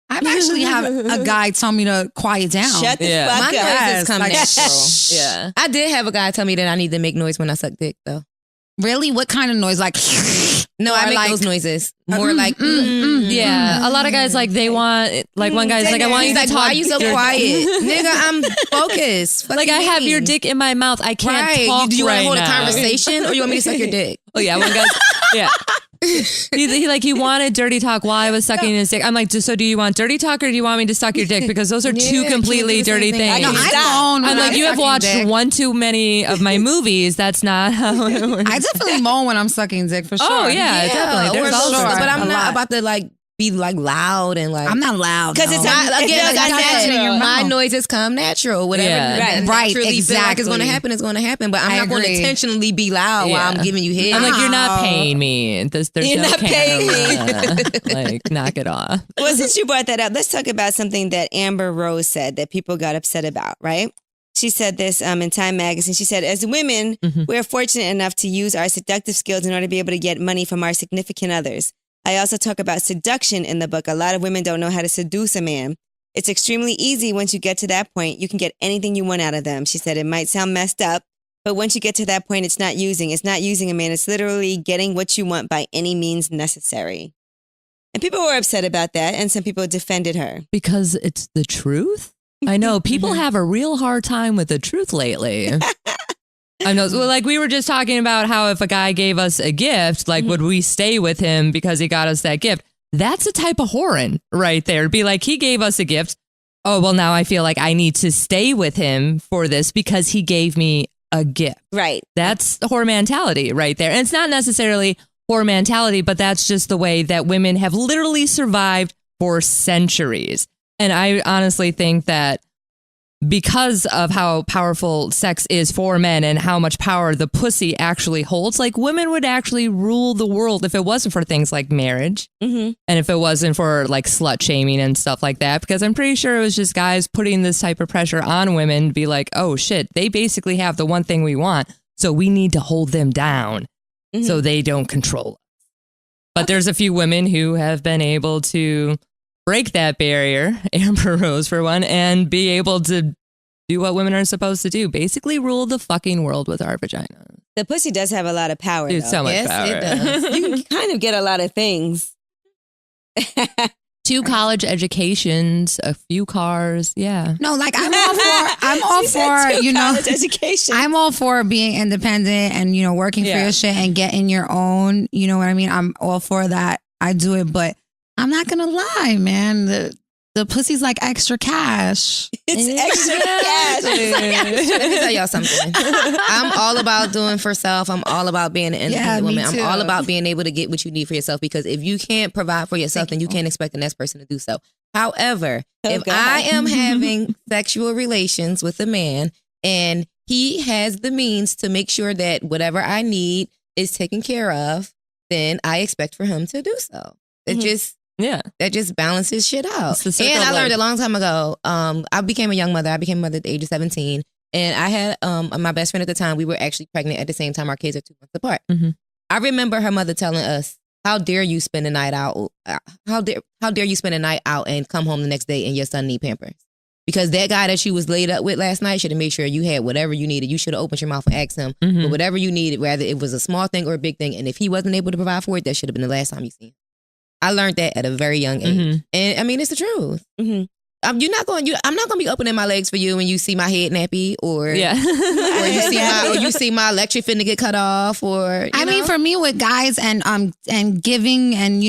I've actually had a guy tell me to quiet down. Shut the Yeah. fuck My up. noises come like, natural. Yeah. I did have a guy tell me that I need to make noise when I suck dick, though. Really? What kind of noise? Like No, I Or make like- those noises. More like, Yeah, a lot of guys like they want like one guy's like I want you he's to like, talk. why are you so your- quiet? Nigga, I'm focused. Like I have your dick in my mouth. I can't Right. talk Do you right want to hold now. a conversation or you want me to suck your dick? Oh yeah, one guy's yeah. He wanted dirty talk while I was sucking his dick. I'm like, so do you want dirty talk or do you want me to suck your dick? Because those are two Yeah, completely can't do the dirty same thing. things. No, Stop. I moan. I'm when like, I'm you have sucking watched dick. one too many of my movies. That's not how it works. I definitely moan when I'm sucking dick for sure. Oh yeah, definitely. There's or all sure, sorts. but I'm A not lot. about to like be like loud and like. I'm not loud. 'Cause no. it's Not, It again, feels like I said, unnatural. my mouth. noises come natural. Whatever Yeah. that Right, naturally feel like it's going to exactly. happen, it's going to happen. But I'm I not going to agree. intentionally be loud while I'm Yeah. giving you head. I'm like, you're not Wow. paying me. There's You're no not paying camera. Like, knock it off. Well, since you brought that up, let's talk about something that Amber Rose said that people got upset about, right? She said this in Time Magazine. She said, as women, we're fortunate enough to use our seductive skills in order to be able to get money from our significant others. I also talk about seduction in the book. A lot of women don't know how to seduce a man. It's extremely easy once you get to that point. You can get anything you want out of them. She said, it might sound messed up, but once you get to that point, it's not using a man. It's literally getting what you want by any means necessary. And people were upset about that, and some people defended her. Because it's the truth? I know people have a real hard time with the truth lately. I know. Well, like we were just talking about how if a guy gave us a gift, like would we stay with him because he got us that gift? That's a type of whoring right there. Be like, he gave us a gift. Oh, well, now I feel like I need to stay with him for this because he gave me a gift. Right. That's the whore mentality right there. And it's not necessarily whore mentality, but that's just the way that women have literally survived for centuries. And I honestly think that because of how powerful sex is for men and how much power the pussy actually holds, like women would actually rule the world if it wasn't for things like marriage and if it wasn't for like slut shaming and stuff like that. Because I'm pretty sure it was just guys putting this type of pressure on women to be like, oh shit, they basically have the one thing we want. So we need to hold them down so they don't control us. But there's a few women who have been able to break that barrier, Amber Rose for one, and be able to do what women are supposed to do. Basically rule the fucking world with our vagina. The pussy does have a lot of power, Dude, though. so much Yes, power. it does. You can kind of get a lot of things. 2 college educations, a few cars. Yeah. No, like I'm all She said for, two college education. I'm all for being independent and, working for Yeah. your shit and getting your own, you know what I mean? I'm all for that. I do it, but I'm not going to lie, man. The pussy's like extra cash. It's extra cash. Let me tell y'all something. I'm all about doing for self. I'm all about being an independent me woman. I'm too. all about being able to get what you need for yourself because if you can't provide for yourself, then you can't expect the next person to do so. However, if God. I am having sexual relations with a man and he has the means to make sure that whatever I need is taken care of, then I expect for him to do so. It just Yeah. that just balances shit out. It's the circle And I of learned life. a long time ago. I became a young mother. I became a mother at the age of 17. And I had my best friend at the time. We were actually pregnant at the same time. Our kids are 2 months apart. Mm-hmm. I remember her mother telling us, "How dare you spend a night out? How dare you spend a night out and come home the next day and your son need Pampers?" Because that guy that you was laid up with last night should have made sure you had whatever you needed. You should have opened your mouth and asked him for whatever you needed, whether it was a small thing or a big thing. And if he wasn't able to provide for it, that should have been the last time you seen him. I learned that at a very young age. And I mean, it's the truth. I'm not going to be opening my legs for you when you see my head nappy or or you see my electric finna get cut off or I mean, for me with guys and giving and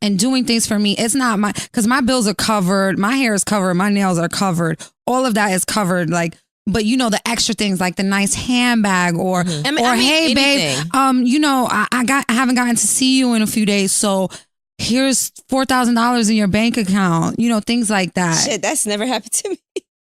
and doing things for me, it's not because my bills are covered, my hair is covered, my nails are covered, all of that is covered. Like, but the extra things like the nice handbag or hey babe, I haven't gotten to see you in a few days, so here's $4,000 in your bank account, things like that. Shit, that's never happened to me.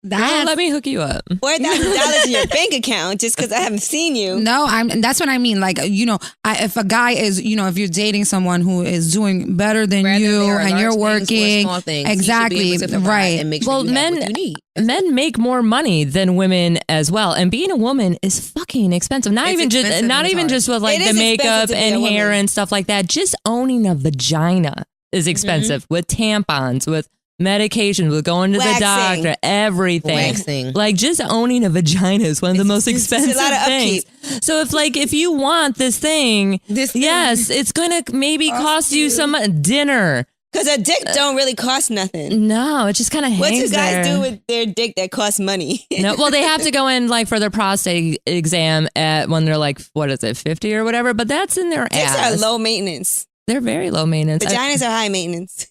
Well, let me hook you up. $4,000 in your bank account just because I haven't seen you. No, that's what I mean. Like, if a guy is, if you're dating someone who is doing better than you and you're working, exactly, right? And make sure you have what you need. Men make more money than women as well, and being a woman is fucking expensive. Not even just with like the makeup and hair and stuff like that. Just owning a vagina is expensive with tampons, with medication, with going to the doctor, everything. Waxing. Like just owning a vagina is one of the most expensive things. So if you want this thing, yes, it's gonna maybe cost you some dinner. Because a dick don't really cost nothing. No, it just kind of hangs there. What do guys do with their dick that costs money? No, well, they have to go in like for their prostate exam when they're like, what is it, 50 or whatever? But that's in their Dicks ass. are low maintenance. They're very low maintenance. Vaginas are high maintenance.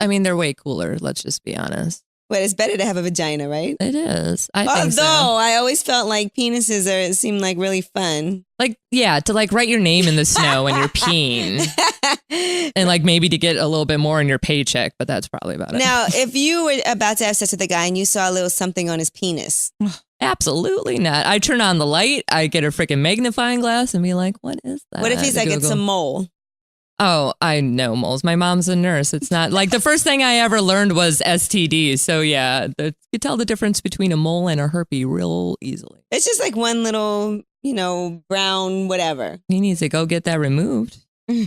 I mean, they're way cooler. Let's just be honest. But it's better to have a vagina, right? It is. I think so. Although I always felt like penises seem like really fun. Like, yeah, to like write your name in the snow when you're peeing. And like maybe to get a little bit more in your paycheck, but that's probably about it. Now, if you were about to have sex with a guy and you saw a little something on his penis. Absolutely not. I turn on the light, I get a freaking magnifying glass and be like, what is that? What if he's like, it's a mole? Oh, I know moles. My mom's a nurse. It's not like the first thing I ever learned was STDs. So yeah, you tell the difference between a mole and a herpes real easily. It's just like one little, brown whatever. He needs to go get that removed.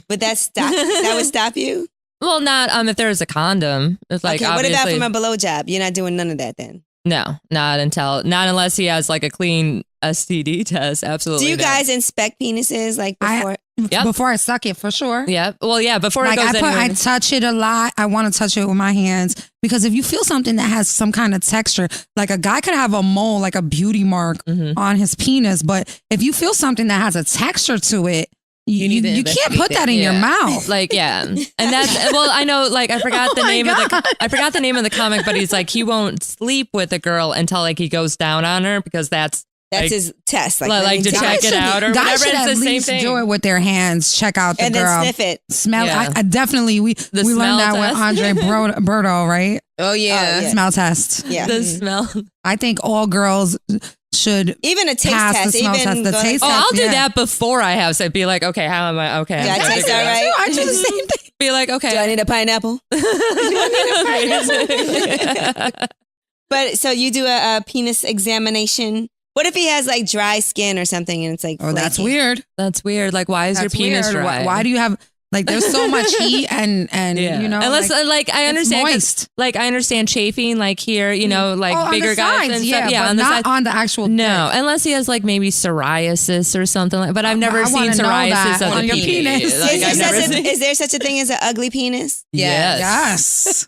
But that would stop you? Well, not if there's a condom. It's like, okay, what obviously, about from a blowjob? You're not doing none of that then? No, not unless he has like a clean STD test. Absolutely. Do you guys inspect penises like before? Before I suck it, for sure. Yeah. Well, yeah. Before it goes I touch it a lot. I want to touch it with my hands because if you feel something that has some kind of texture, like a guy could have a mole, like a beauty mark on his penis, but if you feel something that has a texture to it, you can't put that in your mouth. Like, yeah. And that's, well, I know, like, I forgot the name of the comic, but he's like, he won't sleep with a girl until like he goes down on her because that's like, his test. Like to check it out or guys whatever. Should it's at the least same thing. do it with their hands. Check out the and girl. And then sniff it. Smell. Yeah. I definitely, we learned that with Andre Berto, right? Oh, yeah. Smell test. Yeah. The smell. I think all girls should even a taste pass test. The smell test. The taste test. I'll do that before I have sex. Be like, okay, how am I? Okay. Yeah, I taste all right. I do the same thing. Be like, okay. Do I need a pineapple? But so you do a penis examination. What if he has like dry skin or something and it's like flaky? That's weird. That's weird. Like, why is your penis dry? Why do you have like there's so much heat and unless like I understand moist. Like I understand chafing like here, like bigger guys and stuff. Yeah, on the not sides. on the actual No, unless he has like maybe psoriasis or something like. But I've never seen psoriasis on your penis. Is there such a thing as an ugly penis? Yes.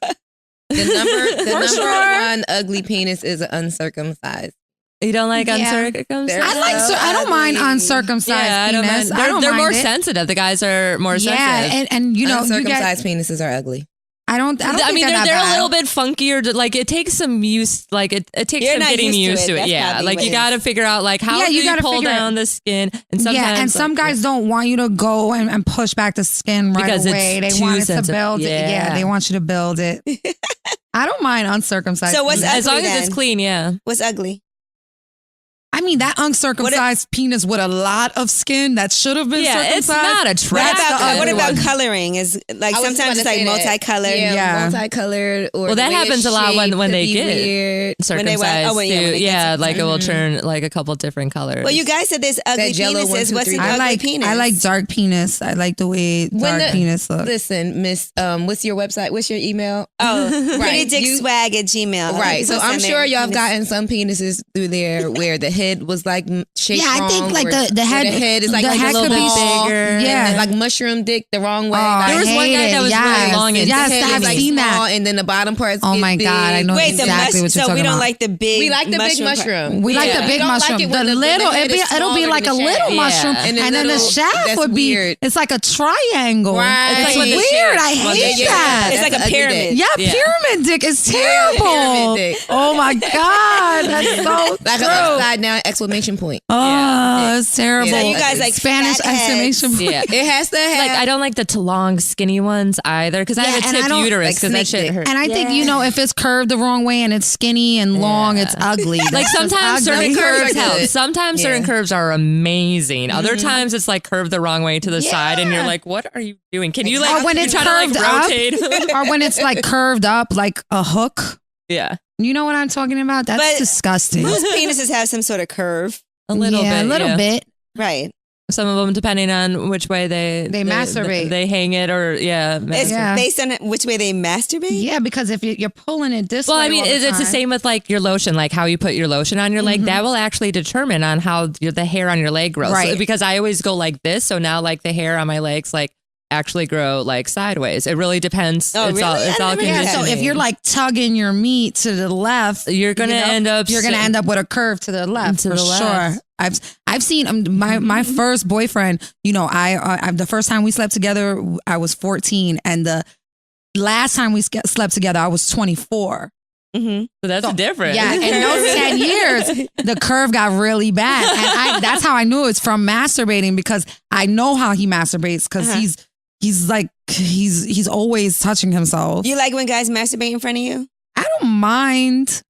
The number one ugly penis is an uncircumcised. You don't like uncircumcised? I don't mind uncircumcised penis. They're more sensitive. The guys are more sensitive. Yeah, and uncircumcised penises are ugly. I mean, they're a little bit funkier. Like it takes some use. Like it takes some getting used to it. Yeah, like you got to figure out like how do you pull down the skin. And sometimes, and some guys don't want you to go and push back the skin right because away. They want it to build it. Yeah, they want you to build it. I don't mind uncircumcised. So what's ugly as long then? as it's clean? Yeah. What's ugly? I mean, that uncircumcised penis with a lot of skin that should have been circumcised. It's not attractive. What about coloring? Is like sometimes it's like multicolored. Yeah, multicolored. Or well, that happens a lot when they get weird. circumcised. When they get like it will turn like a couple different colors. Well, you guys said there's ugly penises. What's an ugly penis? I like dark penis. I like the way dark penis looks. Listen, Miss, what's your website? What's your email? Oh, prettydickswag@gmail. Right. So I'm sure y'all have gotten some penises through there where the head was like shaped wrong. I think like the head is like a little bit bigger. Yeah. Like mushroom dick the wrong way. There was one guy that was really long and yes, the head I've is like seen small, that. and then the bottom parts Oh get my big. God, I know exactly what you're talking about. So we don't like the big. We like the big mushroom. We like the big mushroom. The little, it'll be like a little mushroom, and then the shaft would be. It's like a triangle. Right. It's weird. I hate that. It's like a pyramid. Yeah, pyramid dick is terrible. Oh my God, that's so like true. an upside down exclamation point. Oh, it's terrible. So you guys like Spanish exclamation point. Yeah. It has to have. Like I don't like the long skinny ones either because I have a tipped uterus because that shit hurts. And I think if it's curved the wrong way and it's skinny and long, it's ugly. Like sometimes certain curves help. Sometimes certain curves are amazing. Other times it's like curved the wrong way to the side, and you're like, "What are you doing? Can you like?" Or when it's curved up, or when it's like curved up like a hook. Yeah, you know what I'm talking about? That's disgusting. Most penises have some sort of curve. A little bit. Right. Some of them, depending on which way they masturbate, they hang it, or it's based on which way they masturbate. Yeah, because if you're pulling it this way, I mean, it's the same with like your lotion, like how you put your lotion on your leg. That will actually determine on how the hair on your leg grows. Right. Because I always go like this, so now like the hair on my legs like actually grow like sideways. It really depends. Oh, it's really? all conditioning. So if you're like tugging your meat to the left, you're gonna end up with a curve to the left for sure. I've seen my first boyfriend. I the first time we slept together, I was 14, and the last time we slept together, I was 24. So that's a difference. Yeah, in those 10 years, the curve got really bad, and that's how I knew it's from masturbating because I know how he masturbates because he's always touching himself. You like when guys masturbate in front of you? I don't mind.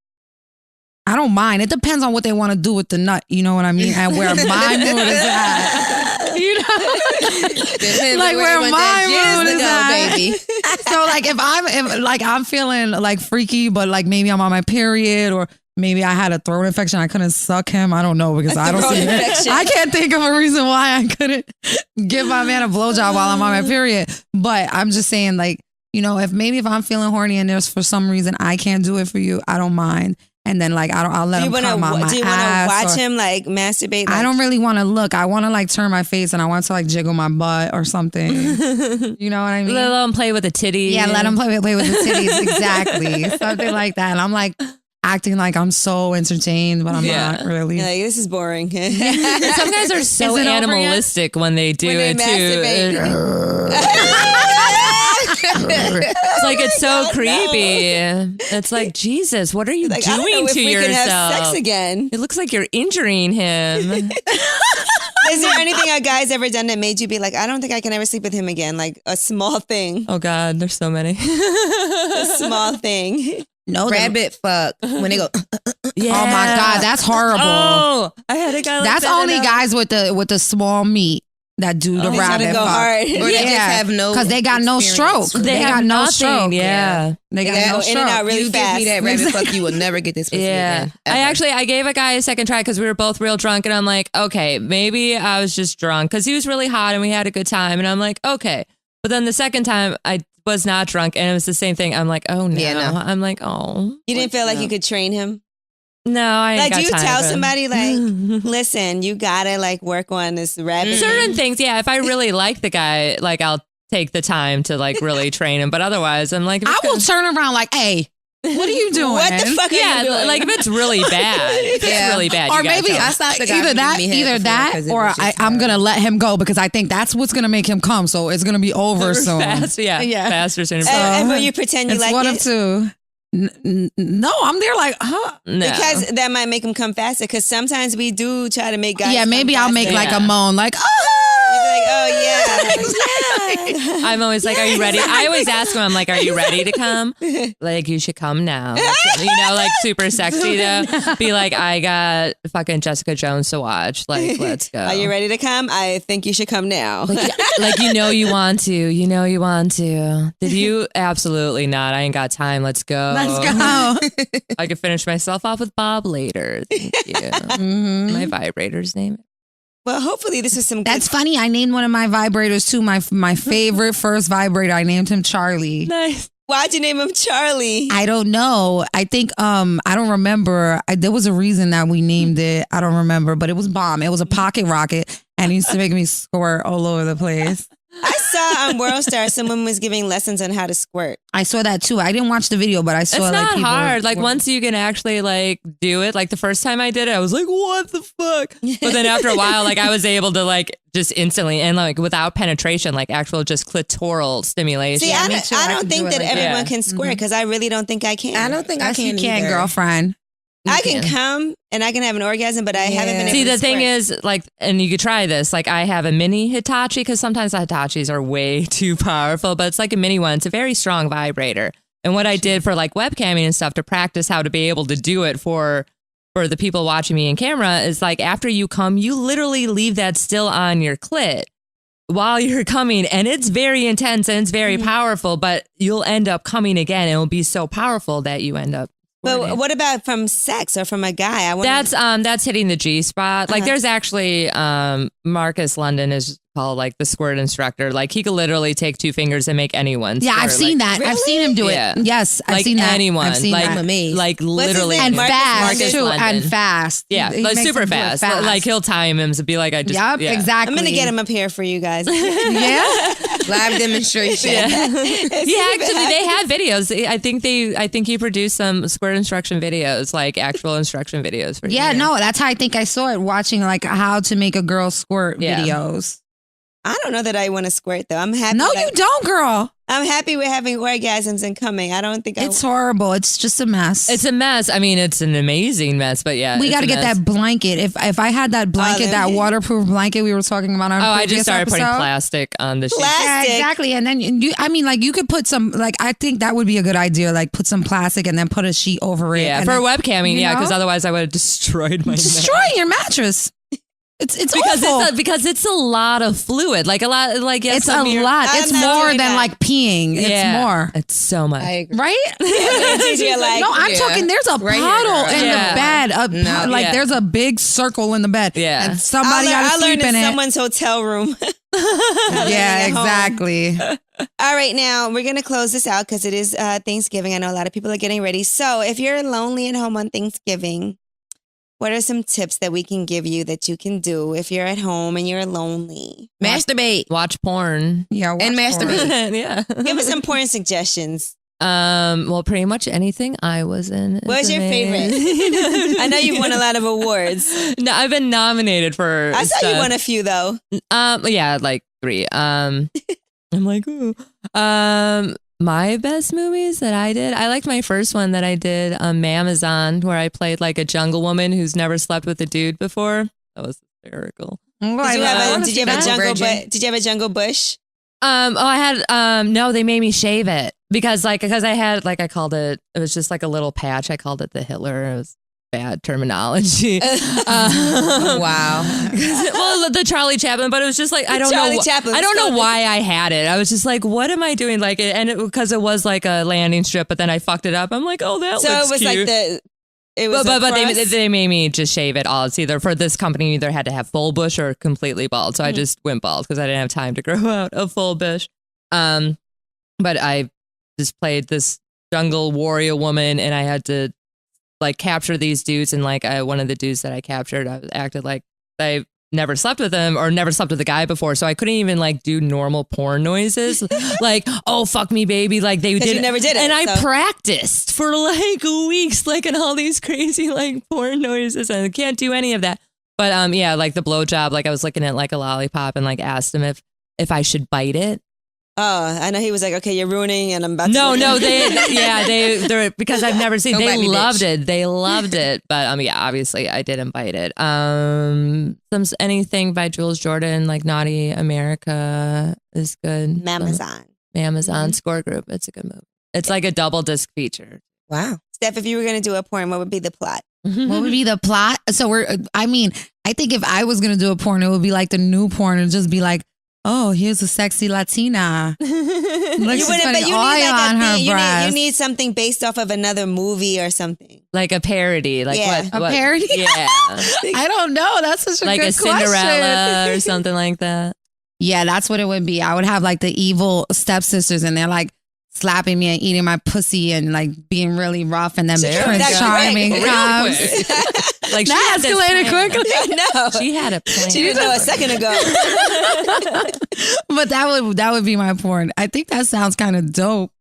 It depends on what they want to do with the nut. You know what I mean? And where my mood is at. You know? Like where my mood is at. Baby. So like if I'm feeling like freaky, but like maybe I'm on my period or maybe I had a throat infection. I couldn't suck him. I don't know because I don't see it. I can't think of a reason why I couldn't give my man a blowjob while I'm on my period. But I'm just saying like, if I'm feeling horny and there's for some reason I can't do it for you, I don't mind. And then like I'll let him come on my ass. Do you want to watch him like masturbate? I don't really want to look. I want to like turn my face and I want to like jiggle my butt or something. You know what I mean? Let him play with the titties. Yeah, let him play with the titties. Exactly. Something like that. And I'm like acting like I'm so entertained, but I'm not really. Like, this is boring. Some guys are so animalistic when they do it too. It's like it's so creepy. It's like Jesus, what are you doing I don't know to if we yourself? Can have sex again. It looks like you're injuring him. Is there anything a guy's ever done that made you be like, I don't think I can ever sleep with him again? Like a small thing. Oh God, there's so many. A small thing. No, rabbit fuck when they go. Yeah. Oh my God, that's horrible. Oh, I had a guy. Like that's only guys with the small meat that do the rabbit fuck. Hard. Or they just have no, because they got no stroke. They got no stroke. Yeah, they got no stroke. In and out really you fast. give me that rabbit fuck, you will never get this pussy again. I gave a guy a second try because we were both real drunk, and I'm like, okay, maybe I was just drunk because he was really hot and we had a good time, and I'm like, okay. But then the second time I was not drunk and it was the same thing. I'm like, oh no. Yeah, no. I'm like, oh. You didn't feel like you could train him? No, I ain't got do you time tell for somebody like, listen, you gotta like work on this rabbit? Certain things, yeah. If I really like the guy, like I'll take the time to like really train him. But otherwise, I'm like, I will turn around like, hey, what are you doing? What the fuck are you doing? Like if it's really bad, it's really bad. Or maybe I stopped the guy either that, or I'm gonna let him go because I think that's what's gonna make him come. So it's gonna be over soon. Fast, faster sooner. And you pretend you like one it? of two. No, I'm there like, huh? No. Because that might make him come faster. Because sometimes we do try to make guys. Yeah, maybe I'll make like a moan, like, You're like, oh yeah, I'm always like, are you ready? I always ask him, I'm like, are you ready to come? Like, you should come now. Like super sexy though. Be like, I got fucking Jessica Jones to watch. Like, let's go. Are you ready to come? I think you should come now. Like you want to. You know you want to. Did you? Absolutely not. I ain't got time. Let's go. Let's go. I could finish myself off with Bob later. Thank you. My vibrator's name. Well, hopefully this is some good. That's funny. I named one of my vibrators too. My favorite first vibrator. I named him Charlie. Nice. Why'd you name him Charlie? I don't know. I think I don't remember. There was a reason that we named it. I don't remember, but it was bomb. It was a pocket rocket, and it used to make me squirt all over the place. I saw on World Star someone was giving lessons on how to squirt. I saw that too. I didn't watch the video, but I saw It's like not people hard. Like were- once you can actually like do it, like the first time I did it, I was like, what the fuck? But then after a while, like I was able to like just instantly and like without penetration, like actual just clitoral stimulation. See, I me don't, too. I I don't can think do it that like that. everyone Yeah. can squirt because I really don't think I can. I don't think Yes, I can you can, either. girlfriend. I can come and I can have an orgasm, but I haven't been able See, to the thing squirt. is, like, and you could try this. Like, I have a mini Hitachi because sometimes the Hitachis are way too powerful, but it's like a mini one. It's a very strong vibrator. And what I did for like webcamming and stuff to practice how to be able to do it for the people watching me in camera is like after you come, you literally leave that still on your clit while you're coming, and it's very intense and it's very powerful. But you'll end up coming again, and it'll be so powerful that you end up. But what about from sex or from a guy? I wonder, That's hitting the G spot. Like Uh-huh. there's actually Marcus London is called like the squirt instructor. Like he could literally take 2 fingers and make anyone. Yeah, I've squirt. seen Like, that. I've seen him do it. Yeah. Yes, I've like seen that. anyone. I've seen like that. I'm amazed. like his literally name? And Marcus fast London. too, London. and fast. Yeah, He like makes super them do it fast. Like he'll time him to be like, I just. Yup, yeah. exactly. I'm going to get him up here for you guys. Yeah. Live demonstration. Yeah, actually, they have videos. I think he produced some squirt instruction videos, like actual instruction videos for Yeah, you. no, that's how I think I saw it, watching like how to make a girl squirt Yeah. videos. I don't know that I want to squirt though. I'm happy. No, that- you don't, girl. I'm happy we're having orgasms and coming. I don't think It's horrible. It's just a mess. It's a mess. I mean, it's an amazing mess, but yeah, we it's got to a get mess. that blanket. If I had that blanket, that waterproof blanket we were talking about on Oh, a I previous just started putting episode. plastic on the sheet. Plastic. Yeah, exactly. And then you could put some, like, I think that would be a good idea. Like, put some plastic and then put a sheet over it. Yeah, and for then webcamming, you yeah, because know? otherwise I would have destroyed my neck. destroy your mattress. It's because awful. because it's a lot of fluid, like a lot, like yes, It's a some of your- lot. I'm It's not more doing than that. like peeing. It's Yeah, more. It's so much. I agree. Right? You're like, No, I'm Yeah. talking. There's a Right here, puddle girl. in Yeah. the bed. No. Like Yeah. there's a big circle in the bed. Yeah. and somebody I got to learned sleep in in it. someone's hotel room. Yeah, at home. exactly. All right, now we're going to close this out because it is Thanksgiving. I know a lot of people are getting ready. So if you're lonely at home on Thanksgiving, what are some tips that we can give you that you can do if you're at home and you're lonely? Masturbate. Watch porn. Yeah, watch And porn. masturbate. Yeah. Give us some porn suggestions. Well, pretty much anything I was in. What's your favorite? I know you've won a lot of awards. No, I've been nominated for. I saw you stuff. won a few though. Yeah, like 3. I'm like, ooh. My best movies that I did, I liked my first one that I did on Amazon where I played like a jungle woman who's never slept with a dude before. That was hysterical. Oh, Did you have a, see did you have a that. jungle? Virgin. Did you have a jungle bush? I had no, they made me shave it because I had like I called it. It was just like a little patch. I called it the Hitler. It was bad terminology. Wow. Well, the Charlie Chaplin, but it was just like I don't Charlie know. Chaplin. I don't Let's know go. why I had it. I was just like, what am I doing? Like, because it was like a landing strip, but then I fucked it up. I'm like, oh, that So looks it was cute. like the. It was But across- they made me just shave it all. It's either for this company, you either had to have full bush or completely bald. So I just went bald because I didn't have time to grow out a full bush. But I just played this jungle warrior woman, and I had to like capture these dudes. And like one of the dudes that I captured, I acted like I never slept with him or never slept with a guy before, so I couldn't even like do normal porn noises, like "oh fuck me, baby," like they 'Cause did. you never did it, and I so- practiced for like weeks, like in all these crazy like porn noises, and I can't do any of that. But yeah, like the blowjob, like I was looking at like a lollipop and like asked him if I should bite it. Oh, I know he was like, okay, you're ruining, and I'm about to. No, they're because I've never seen. Don't They bite me, loved bitch. it. They loved it. But yeah, obviously I did invite it. Anything by Jules Jordan, like Naughty America, is good. Amazon Score Group. It's a good movie. It's like a double disc feature. Wow. Steph, if you were going to do a porn, what would be the plot? What would be the plot? So I think if I was going to do a porn, it would be like the new porn and just be like, oh, here's a sexy Latina. You need something based off of another movie or something. Like a parody. Like Yeah. what? Parody? Yeah. I don't know. That's such a Like good a Cinderella question. or something like that. Yeah, that's what it would be. I would have like the evil stepsisters and they're like slapping me and eating my pussy and like being really rough, and then Prince That Charming quick. comes. Like That escalated quickly. No. She had a plan. She didn't know a second ago. But that would be my porn. I think that sounds kind of dope.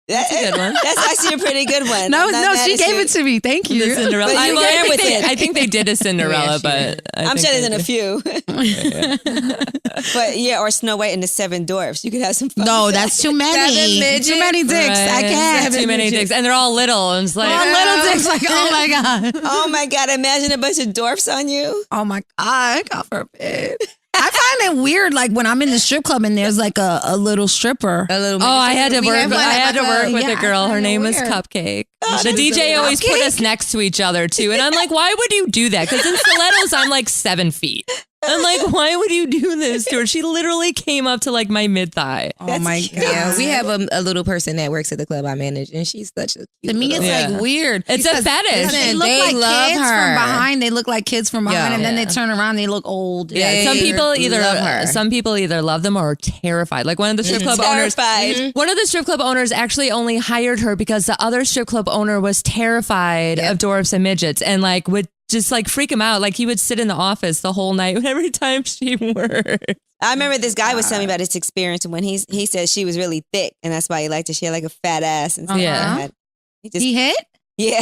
That's a good one. That's actually a pretty good one. No, I'm not mad she at gave you. it to me. Thank you. The Cinderella. But you I ran with it. I think they did a Cinderella, Yeah, but I'm sure there's in a few. But yeah, or Snow White and the Seven Dwarfs. You could have some fun. No, with that. that's too many. midgets. Too many dicks. I Right. can't. Too many dicks, and they're all little. And it's like All little dicks. Like, oh my god. Oh my God, imagine a bunch of dwarfs on you. Oh my god. God forbid. I find it weird, like when I'm in the strip club and there's like a little stripper. A little. Oh, I had to We work. have I one had to like work with yeah, a girl. I Her find it name was weird. Cupcake. The DJ always put us next to each other too, and I'm like, why would you do that? Because in stilettos, I'm like 7 feet. I'm like, why would you do this to her? She literally came up to like my mid thigh. Oh my god. Yeah, we have a little person that works at the club I manage, and she's such a cute To me, it's little- Yeah. like weird. It's a Because fetish. They Listen, look they like love kids her. from behind. They look like kids from behind, Yeah. and then they Yeah. turn around. They look old. Yeah. Some They people love her. some people either love them or are terrified. Like one of the strip club owners. Terrified. One of the strip club owners actually only hired her because the other strip club owner was terrified of dwarfs and midgets and like would just like freak him out. Like he would sit in the office the whole night every time she worked. I remember this guy was telling me about his experience when he said she was really thick, and that's why he liked her. She had like a fat ass and stuff Yeah. like that. He just, He hit. yeah.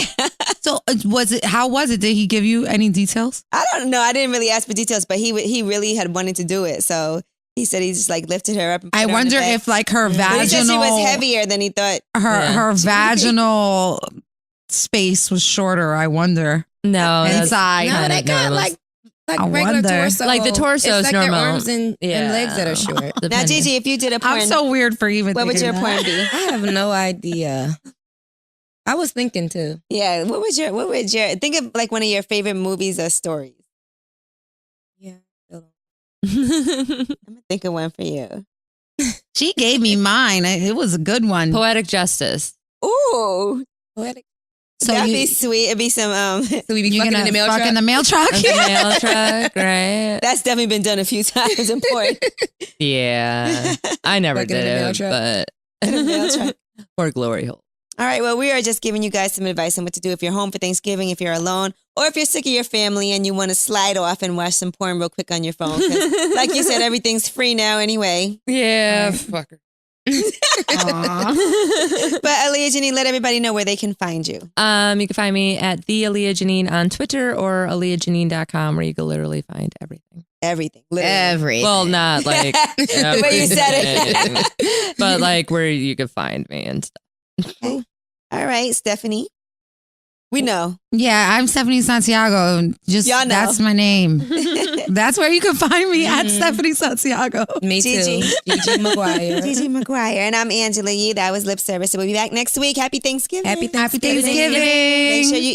So was it? How was it? Did he give you any details? I don't know. I didn't really ask for details, but he really had wanted to do it. So he said he just like lifted her up. And put I her on the wonder bed. if like her But he said she vaginal, was heavier than he thought. her vaginal space was shorter. I wonder. No, that's Inside. No, kinda that kind of normal. like I regular wonder. torso. Like the torso it's is like normal. Their arms and legs that are short. Now, Depending. Gigi, if you did a porn, I'm so weird for even. what would your thinking porn that. be? I have no idea. I was thinking too. Yeah. What would your think of like one of your favorite movies or stories? Yeah. I'm gonna think of one for you. She gave me mine. It was a good one. Poetic justice. Ooh, Poetic. So that'd you, be sweet. It'd be some. So we be you're fucking gonna in the mail fuck truck. in the mail truck. The mail truck, right? That's definitely been done a few times in porn. Yeah. I never Fucking in did the mail it, truck. but In the mail truck. or glory hole. All right. Well, we are just giving you guys some advice on what to do if you're home for Thanksgiving, if you're alone, or if you're sick of your family and you want to slide off and watch some porn real quick on your phone. 'Cause like you said, everything's free now anyway. Yeah, fucker. Aw. But Alia, Janine, let everybody know where they can find you. You can find me at the Alia Janine on Twitter or aliajanine.com where you can literally find everything. Everything. Literally. Everything. Well, not like The way you said it. everything, but like where you can find me and stuff. Okay. All right, Stephanie. We know. Yeah, I'm Stephanie Santiago. Just Y'all know. that's my name. That's where you can find me at Stephanie Santiago. Me Gigi. too. Gigi McGuire. Gigi McGuire. And I'm Angela Yee. That was Lip Service. So we'll be back next week. Happy Thanksgiving. Happy Happy Thanksgiving. Thanksgiving. Make sure you